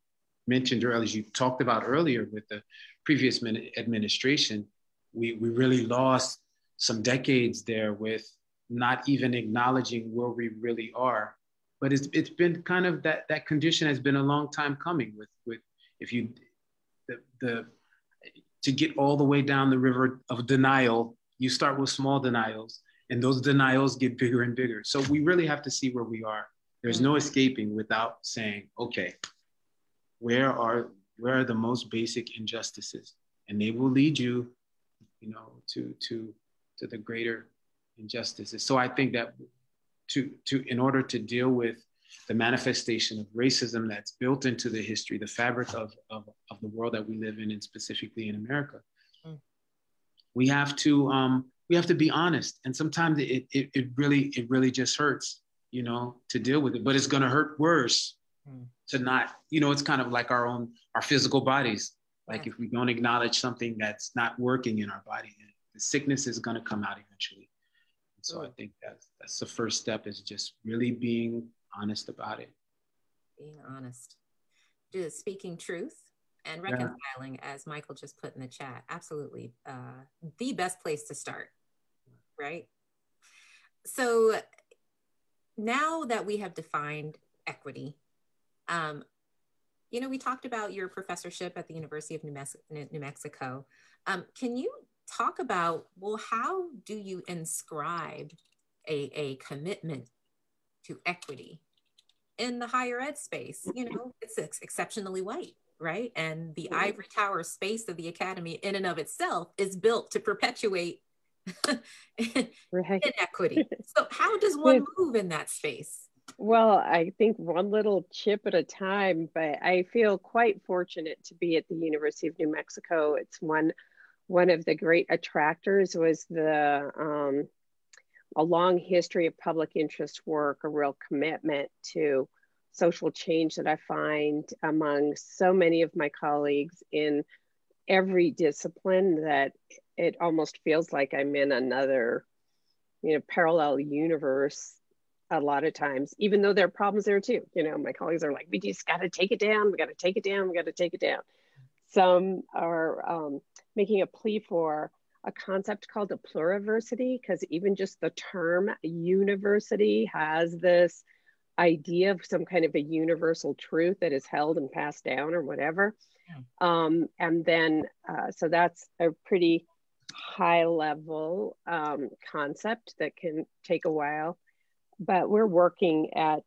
mentioned earlier, as you talked about earlier with the previous administration, we really lost some decades there with not even acknowledging where we really are. But it's been kind of that condition has been a long time coming with if you to get all the way down the river of denial, you start with small denials, and those denials get bigger and bigger. So we really have to see where we are. There's no escaping without saying, okay, where are the most basic injustices? And they will lead you, you know, to the greater injustices. So I think that in order to deal with the manifestation of racism that's built into the history, the fabric of the world that we live in, and specifically in America, we have to be honest. And sometimes it really just hurts, you know, to deal with it. But it's going to hurt worse to not, you know. It's kind of like our physical bodies. Like if we don't acknowledge something that's not working in our body, the sickness is going to come out eventually. And so I think that's the first step, is just really being honest about it. Being honest, speaking truth and reconciling, as Michael just put in the chat. Absolutely, the best place to start, right? So now that we have defined equity, you know, we talked about your professorship at the University of New Mexico. Can you talk about, well, how do you inscribe a commitment to equity in the higher ed space? You know, it's exceptionally white, right? And the ivory tower space of the academy in and of itself is built to perpetuate inequity. So how does one move in that space? Well, I think one little chip at a time, but I feel quite fortunate to be at the University of New Mexico. It's one of the great attractors was a long history of public interest work, a real commitment to social change that I find among so many of my colleagues in every discipline, that it almost feels like I'm in another parallel universe a lot of times, even though there are problems there too. My colleagues are like, we just got to take it down. We got to take it down. We got to take it down. Some are making a plea for a concept called a pluriversity, because even just the term university has this idea of some kind of a universal truth that is held and passed down or whatever. And then, so that's a pretty high level concept that can take a while, but we're working at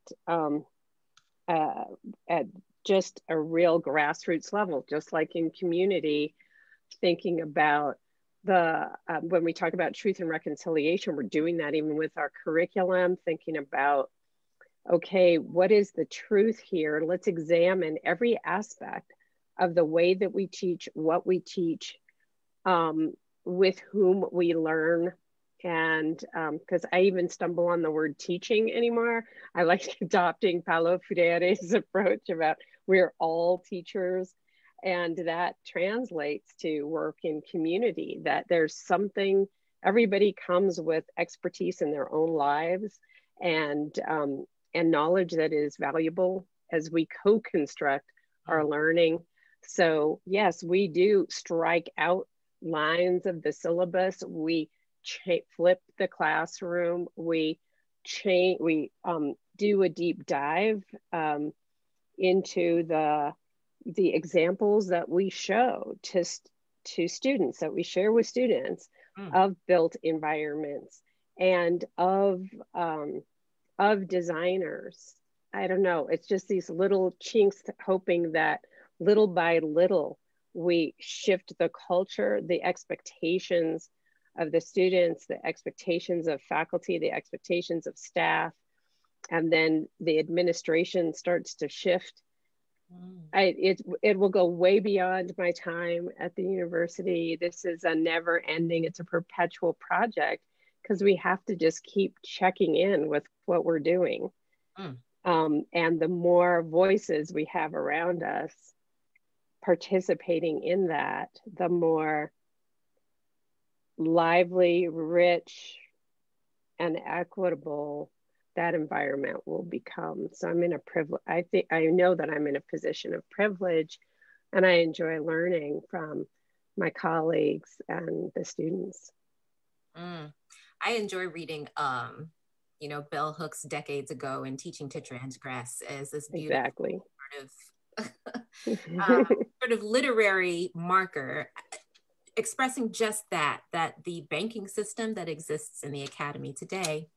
just a real grassroots level, just like in community, thinking about when we talk about truth and reconciliation, we're doing that even with our curriculum, thinking about, okay, what is the truth here? Let's examine every aspect of the way that we teach, what we teach, with whom we learn. And because I even stumble on the word teaching anymore, I like adopting Paulo Freire's approach about we're all teachers. And that translates to work in community, that there's something, everybody comes with expertise in their own lives and knowledge that is valuable as we co-construct our learning. So yes, we do strike out lines of the syllabus. We flip the classroom. We do a deep dive into the examples that we show to students, that we share with students of built environments and of designers. I don't know, it's just these little chinks, hoping that little by little we shift the culture, the expectations of the students, the expectations of faculty, the expectations of staff, and then the administration starts to shift. It will go way beyond my time at the university. This is a never ending, it's a perpetual project, because we have to just keep checking in with what we're doing. And the more voices we have around us participating in that, the more lively, rich, and equitable that environment will become. So I'm in a privilege. I know that I'm in a position of privilege, and I enjoy learning from my colleagues and the students. I enjoy reading, Bell Hooks decades ago and Teaching to Transgress as this beautiful sort of literary marker, expressing just that the banking system that exists in the academy today,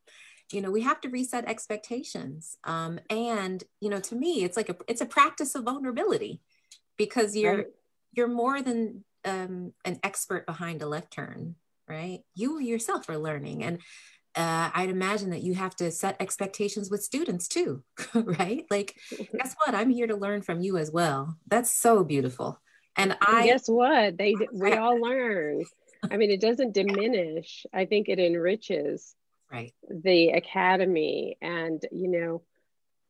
we have to reset expectations. And, to me, it's a practice of vulnerability, because you're more than an expert behind a lectern, right? You yourself are learning. And I'd imagine that you have to set expectations with students too, right? Like, guess what? I'm here to learn from you as well. That's so beautiful. And guess what? We all learn. I mean, it doesn't diminish. I think it enriches the academy. And,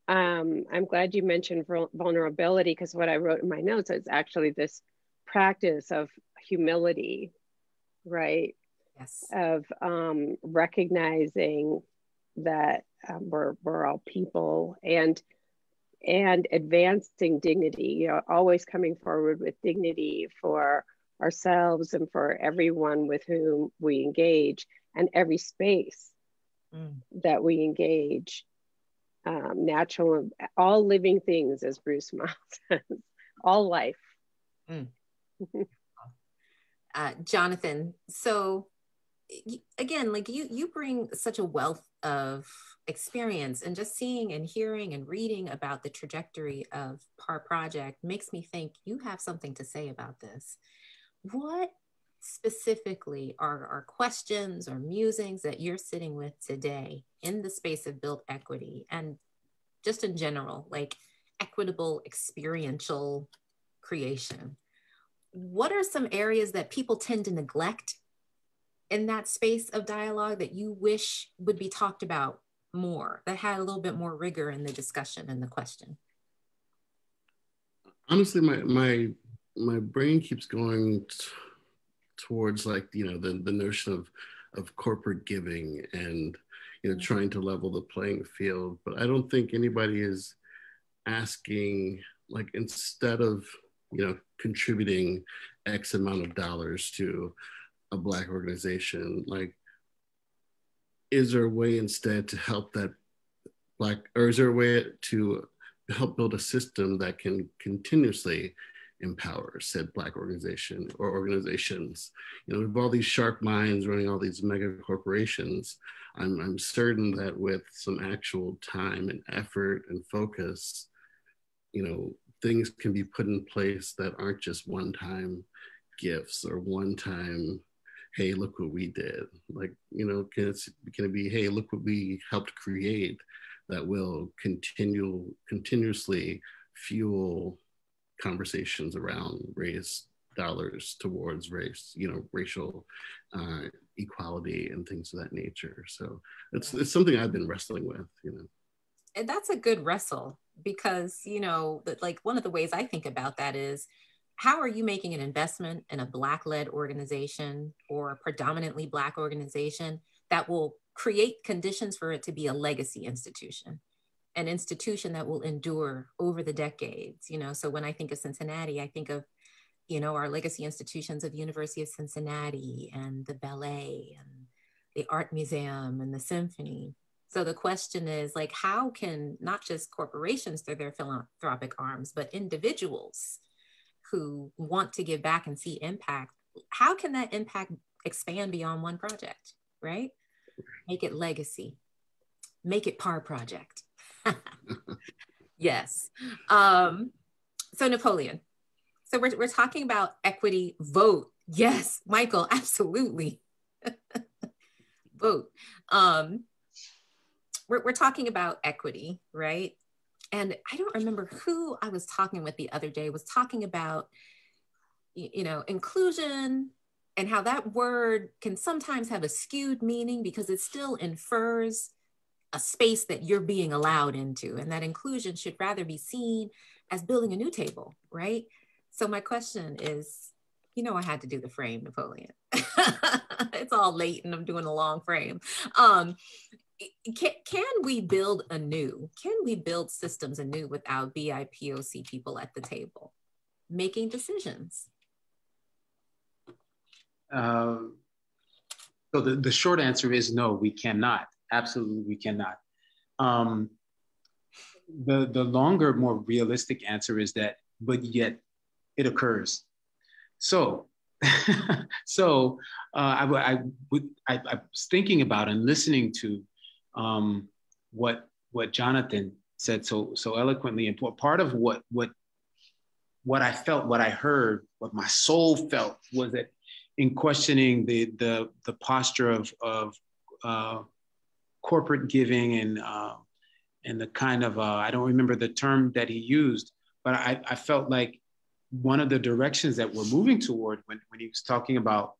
I'm glad you mentioned vulnerability, because what I wrote in my notes is actually this practice of humility, right? Yes. Of recognizing that we're all people, and advancing dignity, always coming forward with dignity for ourselves and for everyone with whom we engage, and every space that we engage, natural, all living things, as Bruce Miles says, all life. Jonathan, so again, like you bring such a wealth of experience, and just seeing and hearing and reading about the trajectory of PAR Project makes me think you have something to say about this. What specifically are questions or musings that you're sitting with today in the space of built equity, and just in general, like equitable experiential creation? What are some areas that people tend to neglect in that space of dialogue that you wish would be talked about more, that had a little bit more rigor in the discussion and the question? Honestly, my brain keeps going towards, like, the notion of corporate giving and, you know, trying to level the playing field. But I don't think anybody is asking, like, instead of, you know, contributing X amount of dollars to a Black organization, like, is there a way instead to help that Black, or is there a way to help build a system that can continuously empower said Black organization or organizations? You know, with all these sharp minds running all these mega corporations, I'm certain that with some actual time and effort and focus, you know, things can be put in place that aren't just one-time gifts or one-time, hey, look what we did. Like, you know, can it be, hey, look what we helped create, that will continuously fuel conversations around race, dollars towards race, you know, racial equality and things of that nature. So it's something I've been wrestling with, you know. And that's a good wrestle, because, you know, like, one of the ways I think about that is, how are you making an investment in a Black-led organization or a predominantly Black organization that will create conditions for it to be a legacy institution, an institution that will endure over the decades? You know, so when I think of Cincinnati, I think of, you know, our legacy institutions of University of Cincinnati and the ballet and the art museum and the symphony. So the question is, like, how can not just corporations through their philanthropic arms, but individuals who want to give back and see impact, how can that impact expand beyond one project, right? Make it legacy, make it par project. Yes. So Napoleon, so we're talking about equity, vote. Yes, Michael, absolutely. Vote. We're talking about equity, right? And I don't remember who I was talking with the other day, was talking about, you know, inclusion and how that word can sometimes have a skewed meaning because it still infers a space that you're being allowed into. And that inclusion should rather be seen as building a new table, right? So my question is, you know, I had to do the frame, Napoleon. It's all late and I'm doing a long frame. Can we build anew? Can we build systems anew without BIPOC people at the table making decisions? So the short answer is no, we cannot. Absolutely, we cannot. The longer, more realistic answer is that, but yet it occurs. So, I was thinking about and listening to what Jonathan said so eloquently, and part of what I felt, what I heard, what my soul felt was that in questioning the posture of corporate giving and the kind of I don't remember the term that he used, but I felt like one of the directions that we're moving toward when he was talking about,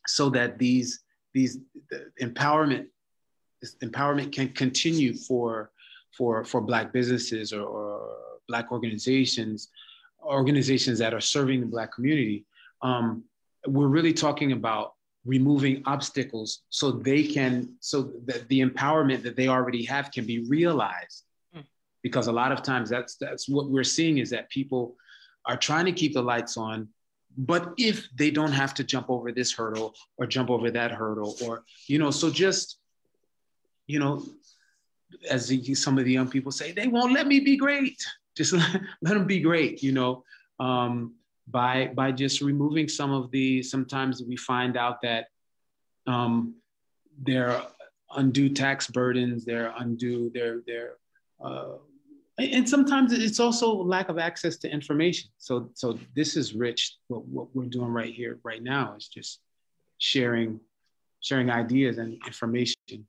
so that these empowerment can continue for Black businesses or Black organizations that are serving the Black community. We're really talking about removing obstacles so that the empowerment that they already have can be realized. Because a lot of times that's what we're seeing, is that people are trying to keep the lights on, but if they don't have to jump over this hurdle or jump over that hurdle, or, you know, so just, you know, as some of the young people say, they won't let me be great. Just let them be great, you know, by just removing sometimes we find out that their undue tax burdens, and sometimes it's also lack of access to information. So this is rich. What we're doing right here, right now, is just sharing ideas and information,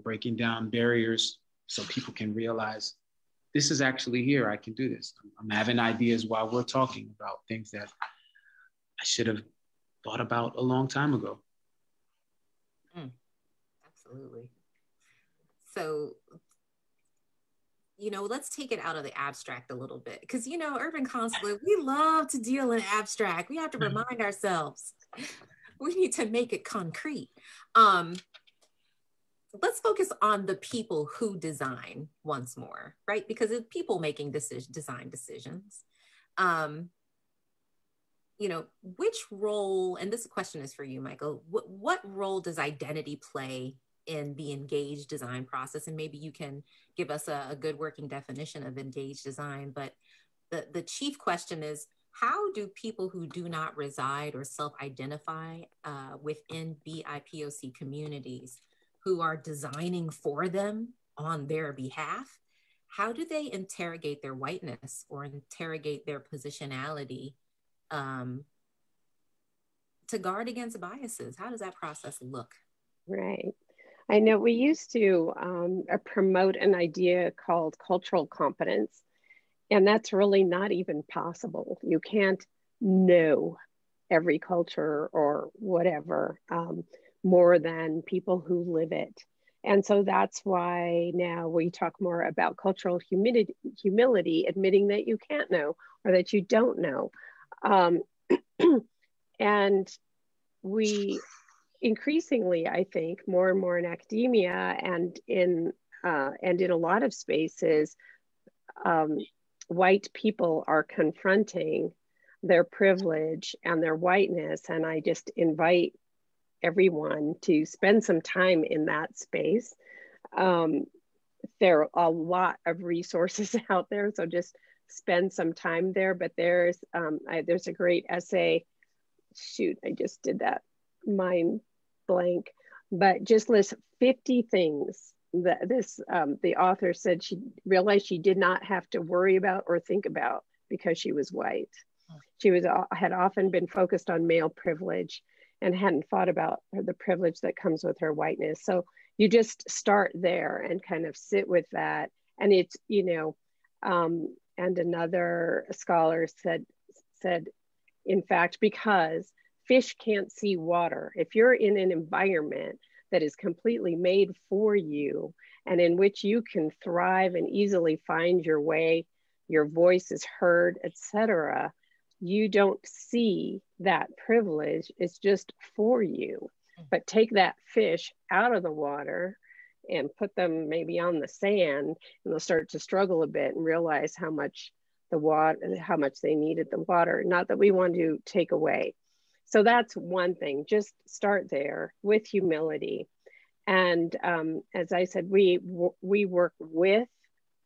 breaking down barriers so people can realize this is actually here. I can do this. I'm having ideas while we're talking about things that I should have thought about a long time ago. Absolutely. So, you know, let's take it out of the abstract a little bit, because, you know, Urban Consulate, we love to deal in abstract. We have to remind ourselves. we need to make it concrete. Let's focus on the people who design once more, right? Because it's people making design decisions. You know, which role, and this question is for you, Michael, what role does identity play in the engaged design process? And maybe you can give us a good working definition of engaged design, but the chief question is, how do people who do not reside or self-identify within BIPOC communities who are designing for them on their behalf, how do they interrogate their whiteness or interrogate their positionality to guard against biases? How does that process look? Right. I know we used to promote an idea called cultural competence, and that's really not even possible. You can't know every culture or whatever more than people who live it. And so that's why now we talk more about cultural humility, admitting that you can't know or that you don't know. And we increasingly, I think, more and more in academia and in a lot of spaces, white people are confronting their privilege and their whiteness. And I just invite everyone to spend some time in that space. There are a lot of resources out there, so just spend some time there. But there's a great essay. Shoot, I just did that. Mind blank. But just list 50 things that the author said she realized she did not have to worry about or think about because she was white. She had often been focused on male privilege and hadn't thought about the privilege that comes with her whiteness. So you just start there and kind of sit with that. And it's, you know, and another scholar said, in fact, because fish can't see water, if you're in an environment that is completely made for you and in which you can thrive and easily find your way, your voice is heard, etc., you don't see that privilege. It's just for you. But take that fish out of the water and put them maybe on the sand, and they'll start to struggle a bit and realize how much they needed the water. Not that we want to take away. So that's one thing. Just start there with humility. And as I said, we work with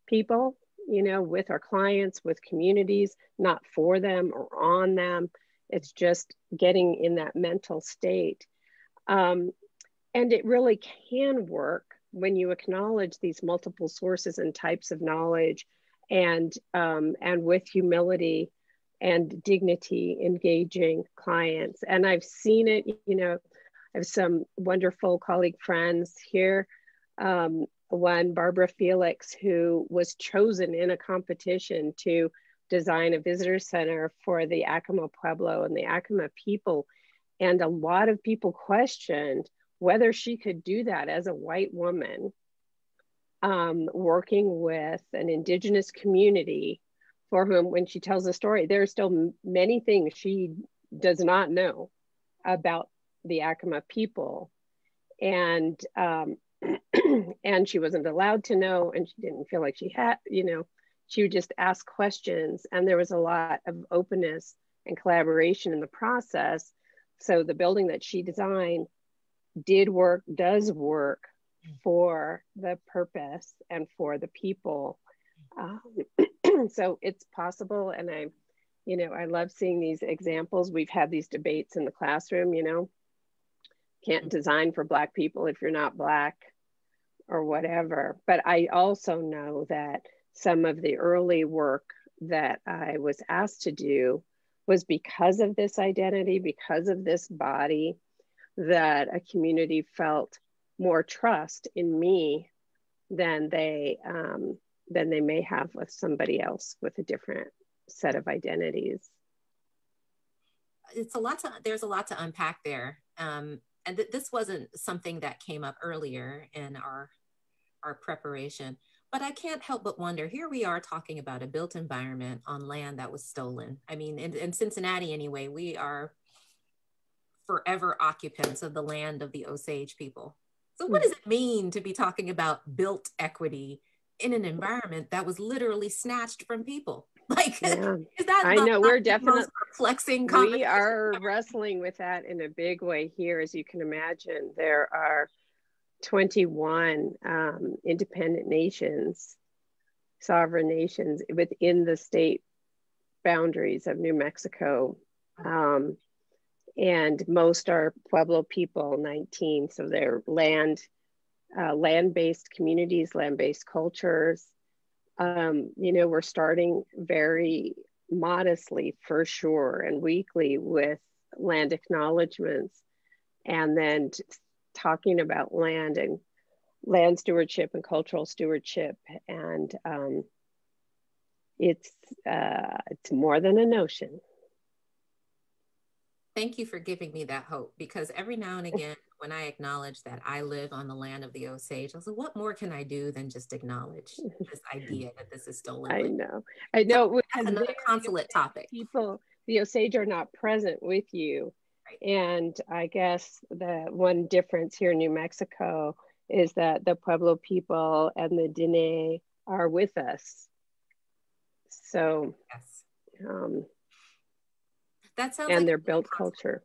people, you know, with our clients, with communities, not for them or on them. It's just getting in that mental state. And it really can work when you acknowledge these multiple sources and types of knowledge, and with humility and dignity, engaging clients. And I've seen it, you know, I have some wonderful colleague friends here. One, Barbara Felix, who was chosen in a competition to design a visitor center for the Acoma Pueblo and the Acoma people. And a lot of people questioned whether she could do that as a white woman, working with an indigenous community for whom, when she tells the story, there are still many things she does not know about the Acoma people. And and she wasn't allowed to know, and she didn't feel like she had, you know, she would just ask questions, and there was a lot of openness and collaboration in the process. So the building that she designed does work for the purpose and for the people. So it's possible. And I love seeing these examples. We've had these debates in the classroom, you know, can't design for Black people if you're not Black or whatever. But I also know that some of the early work that I was asked to do was because of this identity, because of this body, that a community felt more trust in me than they may have with somebody else with a different set of identities. There's a lot to unpack there. And this wasn't something that came up earlier in our preparation, but I can't help but wonder, here we are talking about a built environment on land that was stolen. I mean, in Cincinnati anyway, we are forever occupants of the land of the Osage people. So what does it mean to be talking about built equity in an environment that was literally snatched from people? Like, yeah. is that I know we're definitely most perplexing we conversation are ever? wrestling with that in a big way here. As you can imagine, there are 21 independent nations, sovereign nations within the state boundaries of New Mexico. And most are Pueblo people, 19. So they're land-based communities, land-based cultures. We're starting very modestly for sure and weekly with land acknowledgements, and then talking about land and land stewardship and cultural stewardship. And it's more than a notion. Thank you for giving me that hope, because every now and again, when I acknowledge that I live on the land of the Osage, I was like, what more can I do than just acknowledge this idea that this is stolen? I know. So that's another consulate topic. People, the Osage are not present with you. Right. And I guess the one difference here in New Mexico is that the Pueblo people and the Diné are with us. So, yes. That sounds and like their built culture.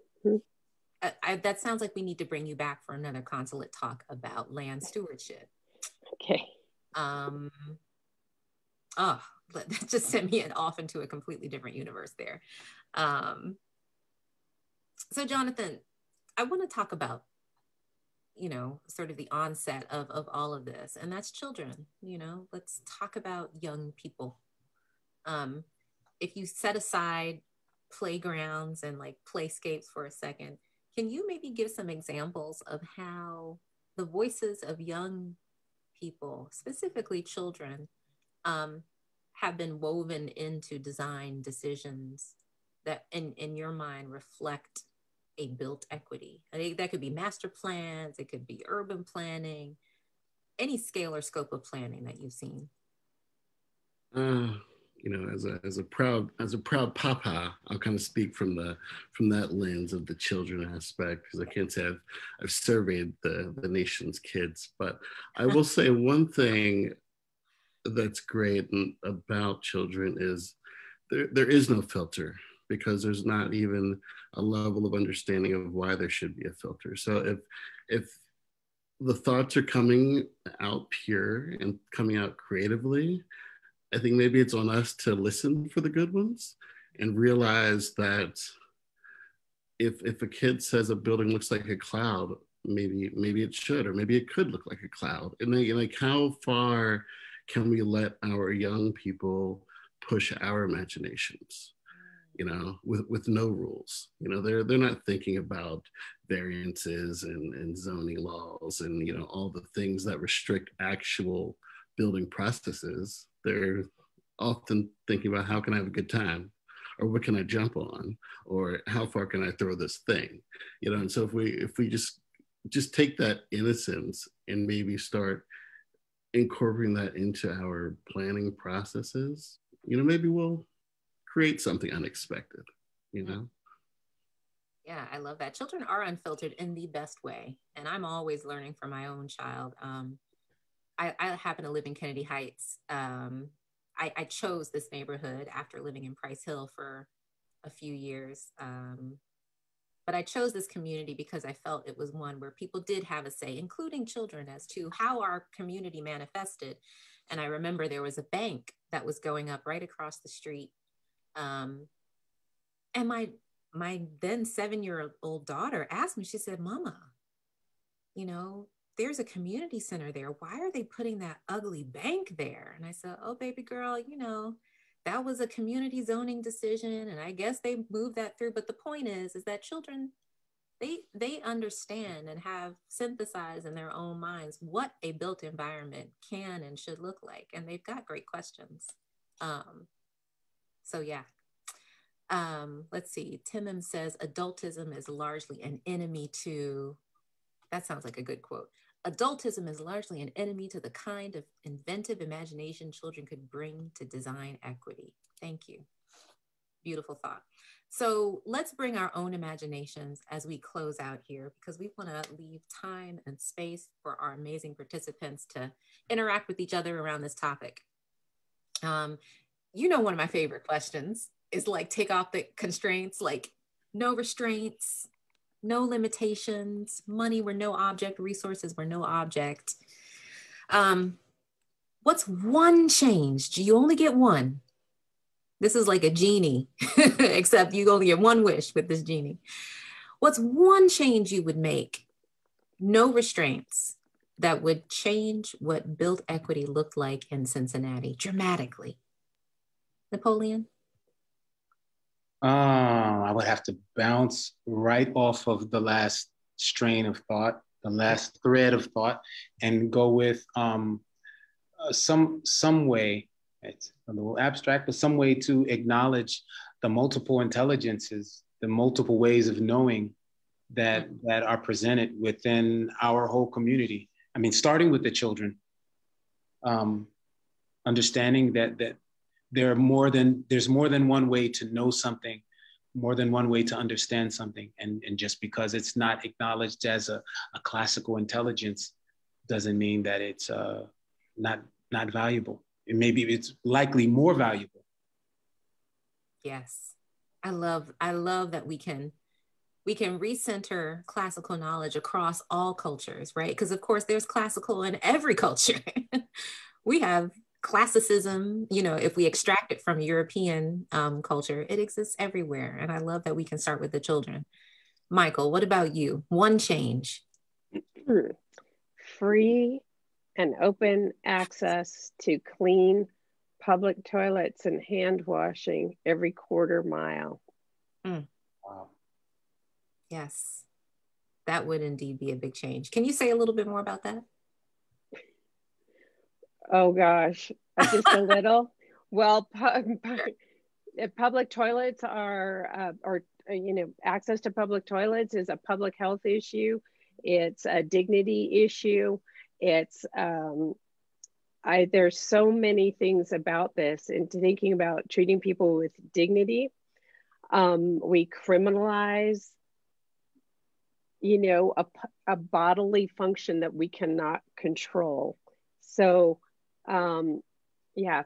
That sounds like we need to bring you back for another consulate talk about land stewardship. Okay. That just sent me off into a completely different universe there. So Jonathan, I want to talk about, sort of the onset of all of this, and that's children. Let's talk about young people. If you set aside playgrounds and like playscapes for a second, can you maybe give some examples of how the voices of young people, specifically children, have been woven into design decisions that in your mind reflect a built equity? I think that could be master plans, it could be urban planning, any scale or scope of planning that you've seen. As a proud papa, I'll kind of speak from that lens of the children aspect, because I can't say I've surveyed the nation's kids, but I will say one thing that's great about children is there is no filter, because there's not even a level of understanding of why there should be a filter. So if the thoughts are coming out pure and coming out creatively, I think maybe it's on us to listen for the good ones and realize that if a kid says a building looks like a cloud, maybe it should, or maybe it could look like a cloud. And like, how far can we let our young people push our imaginations, with no rules? They're not thinking about variances and zoning laws and, all the things that restrict actual building processes. They're often thinking about, how can I have a good time, or what can I jump on, or how far can I throw this thing, And so if we just take that innocence and maybe start incorporating that into our planning processes, maybe we'll create something unexpected, Yeah, I love that. Children are unfiltered in the best way, and I'm always learning from my own child. I happen to live in Kennedy Heights. I chose this neighborhood after living in Price Hill for a few years. But I chose this community because I felt it was one where people did have a say, including children, as to how our community manifested. And I remember there was a bank that was going up right across the street. And my then 7-year-old daughter asked me, she said, "Mama, there's a community center there. Why are they putting that ugly bank there?" And I said, "Oh, baby girl, that was a community zoning decision. And I guess they moved that through." But the point is that children, they understand and have synthesized in their own minds what a built environment can and should look like. And they've got great questions. So yeah. Let's see. Timim says, "Adultism is largely an enemy to," that sounds like a good quote. "Adultism is largely an enemy to the kind of inventive imagination children could bring to design equity." Thank you. Beautiful thought. So let's bring our own imaginations as we close out here, because we want to leave time and space for our amazing participants to interact with each other around this topic. You know, one of my favorite questions is like, take off the constraints, like no restraints, no limitations, money were no object, resources were no object. What's one change? Do you only get one? This is like a genie, except you only get one wish with this genie. What's one change you would make, no restraints, that would change what built equity looked like in Cincinnati dramatically? Napoleon? I would have to bounce right off of the last strain of thought, the last thread of thought, and go with some way. It's a little abstract, but some way to acknowledge the multiple intelligences, the multiple ways of knowing that are presented within our whole community. I mean, starting with the children, understanding that there's more than one way to know something, more than one way to understand something, and just because it's not acknowledged as a classical intelligence doesn't mean that it's not valuable. Maybe it's likely more valuable. Yes, I love that we can recenter classical knowledge across all cultures, right? Because of course there's classical in every culture. We have classicism, you know, if we extract it from European culture, it exists everywhere. And I love that we can start with the children. Michael, what about you? One change. Free and open access to clean public toilets and hand washing every quarter mile. Wow. Yes, that would indeed be a big change. Can you say a little bit more about that? Oh gosh, just a little. Well, public toilets are, you know, access to public toilets is a public health issue. It's a dignity issue. It's, there's so many things about this, and thinking about treating people with dignity. We criminalize, you know, a bodily function that we cannot control. So, yeah,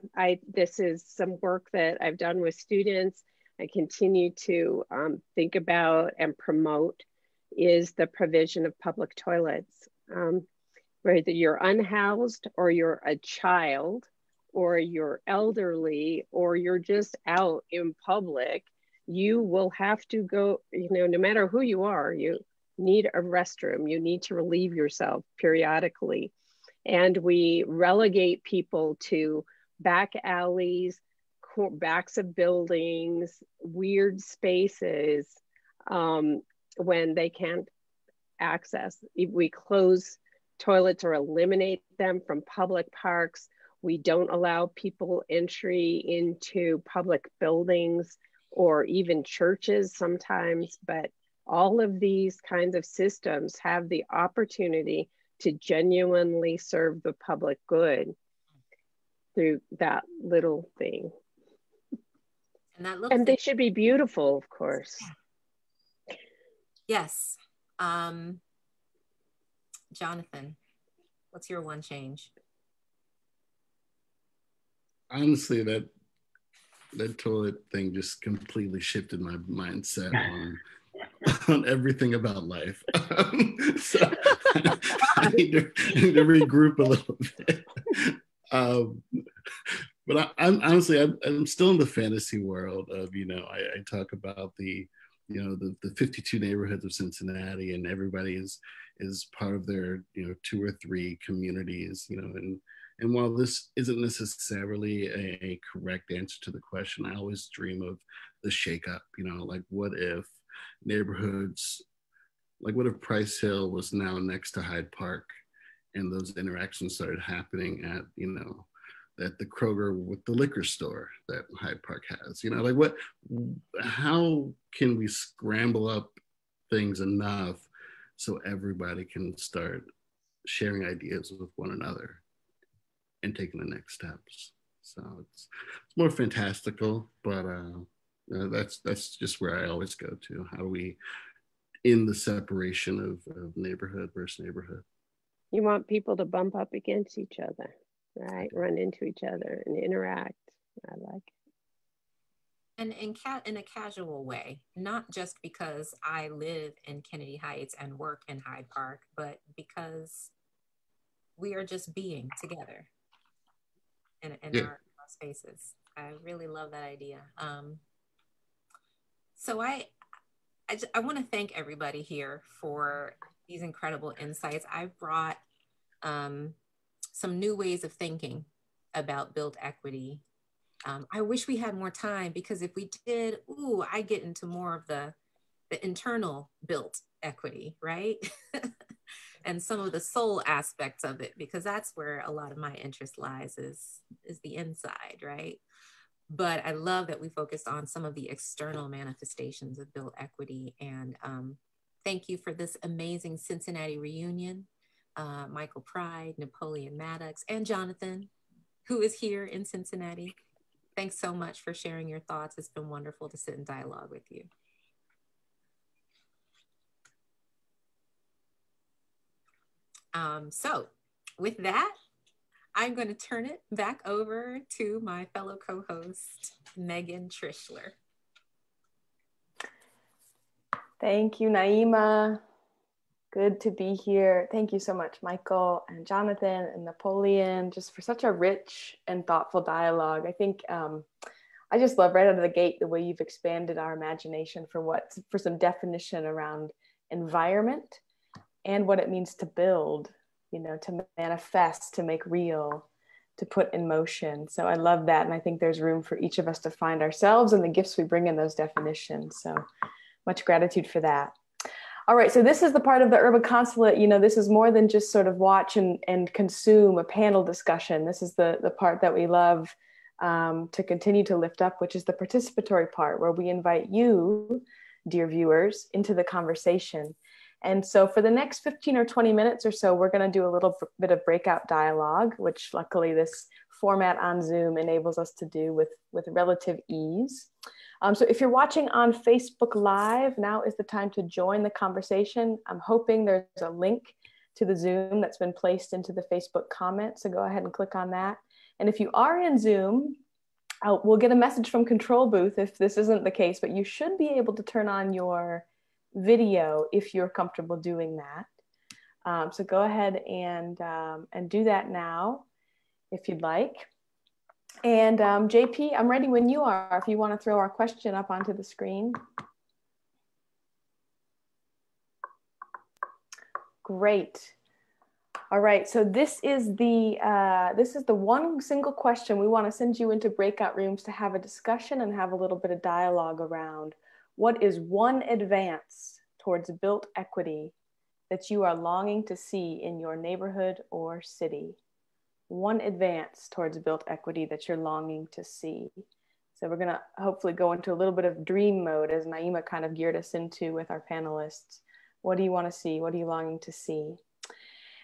this is some work that I've done with students. I continue to think about and promote is the provision of public toilets. Whether you're unhoused or you're a child or you're elderly or you're just out in public, you will have to go, you know, no matter who you are, you need a restroom, you need to relieve yourself periodically. And we relegate people to back alleys, backs of buildings, weird spaces when they can't access. We close toilets or eliminate them from public parks. We don't allow people entry into public buildings or even churches sometimes, but all of these kinds of systems have the opportunity to genuinely serve the public good through that little thing. And they should be beautiful, of course. Yes. Jonathan, what's your one change? Honestly, that toilet thing just completely shifted my mindset on everything about life. So I need to regroup a little bit. But I'm still in the fantasy world of, you know, I talk about the 52 neighborhoods of Cincinnati, and everybody is part of their, you know, 2 or 3 communities, you know, and while this isn't necessarily a correct answer to the question, I always dream of the shakeup, you know, like what if neighborhoods, like what if Price Hill was now next to Hyde Park, and those interactions started happening at, you know, at the Kroger with the liquor store that Hyde Park has, you know, like how can we scramble up things enough so everybody can start sharing ideas with one another and taking the next steps? So it's more fantastical, but That's just where I always go to. How do we, in the separation of neighborhood versus neighborhood? You want people to bump up against each other, right? Run into each other and interact. I like it. And in a casual way, not just because I live in Kennedy Heights and work in Hyde Park, but because we are just being together in our spaces. I really love that idea. So I want to thank everybody here for these incredible insights. I've brought some new ways of thinking about built equity. I wish we had more time, because if we did, I get into more of the internal built equity, right? And some of the soul aspects of it, because that's where a lot of my interest lies, is the inside, right? But I love that we focused on some of the external manifestations of built equity. And thank you for this amazing Cincinnati reunion. Michael Pride, Napoleon Maddox, and Jonathan, who is here in Cincinnati. Thanks so much for sharing your thoughts. It's been wonderful to sit in dialogue with you. So with that, I'm going to turn it back over to my fellow co-host, Megan Trischler. Thank you, Naima. Good to be here. Thank you so much, Michael and Jonathan and Napoleon, just for such a rich and thoughtful dialogue. I think I just love right out of the gate the way you've expanded our imagination for some definition around environment and what it means to build, to manifest, to make real, to put in motion. So I love that. And I think there's room for each of us to find ourselves and the gifts we bring in those definitions. So much gratitude for that. All right, so this is the part of the Urban Consulate, this is more than just sort of watch and consume a panel discussion. This is the part that we love to continue to lift up, which is the participatory part, where we invite you, dear viewers, into the conversation. And so for the next 15 or 20 minutes or so, we're going to do a little bit of breakout dialogue, which luckily this format on Zoom enables us to do with relative ease. So if you're watching on Facebook Live, now is the time to join the conversation. I'm hoping there's a link to the Zoom that's been placed into the Facebook comments, so go ahead and click on that. And if you are in Zoom, we'll get a message from Control Booth if this isn't the case, but you should be able to turn on your video if you're comfortable doing that. So go ahead and do that now if you'd like. And JP, I'm ready when you are, if you want to throw our question up onto the screen. Great. All right, so this is the one single question we want to send you into breakout rooms to have a discussion and have a little bit of dialogue around. What is one advance towards built equity that you are longing to see in your neighborhood or city? One advance towards built equity that you're longing to see. So we're gonna hopefully go into a little bit of dream mode, as Naima kind of geared us into with our panelists. What do you want to see? What are you longing to see?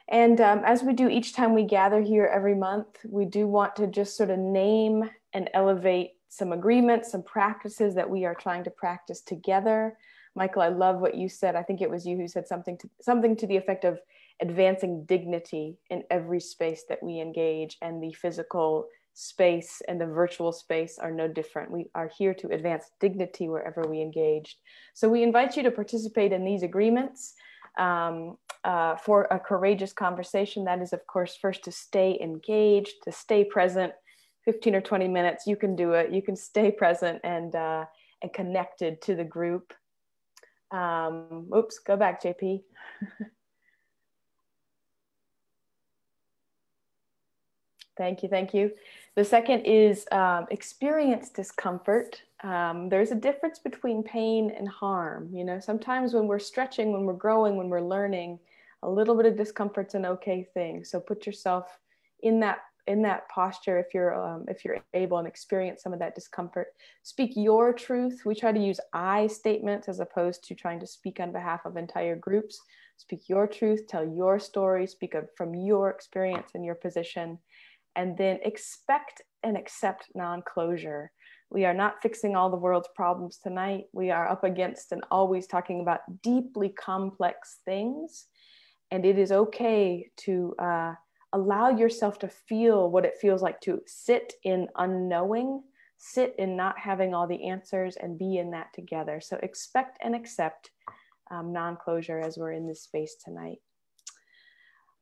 And as we do each time we gather here every month, we do want to just sort of name and elevate some agreements, some practices that we are trying to practice together. Michael, I love what you said. I think it was you who said something to the effect of advancing dignity in every space that we engage, and the physical space and the virtual space are no different. We are here to advance dignity wherever we engage. So we invite you to participate in these agreements for a courageous conversation. That is, of course, first to stay engaged, to stay present. 15 or 20 minutes, you can do it. You can stay present and connected to the group. Oops, go back, JP. Thank you, thank you. The second is experience discomfort. There's a difference between pain and harm. Sometimes when we're stretching, when we're growing, when we're learning, a little bit of discomfort's an okay thing. So put yourself in that posture if you're able, and experience some of that discomfort. Speak your truth. We try to use I statements as opposed to trying to speak on behalf of entire groups. Speak your truth, tell your story, speak from your experience and your position. And then expect and accept non-closure. We are not fixing all the world's problems tonight. We are up against and always talking about deeply complex things. And it is okay to allow yourself to feel what it feels like to sit in unknowing, sit in not having all the answers, and be in that together. So expect and accept non-closure as we're in this space tonight.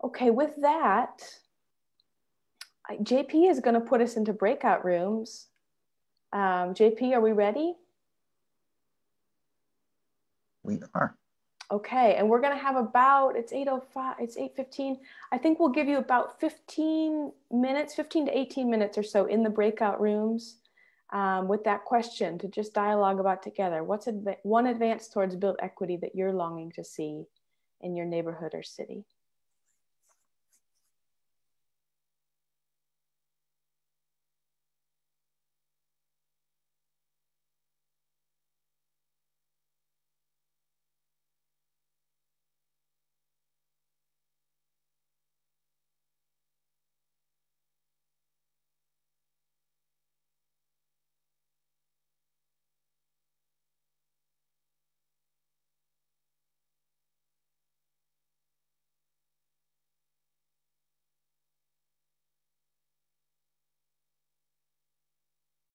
Okay, with that, JP is going to put us into breakout rooms. JP, are we ready? We are. Okay, and we're going to have about, it's 8:05, it's 8:15. I think we'll give you about 15 minutes, 15 to 18 minutes or so in the breakout rooms with that question to just dialogue about together. What's one advance towards built equity that you're longing to see in your neighborhood or city?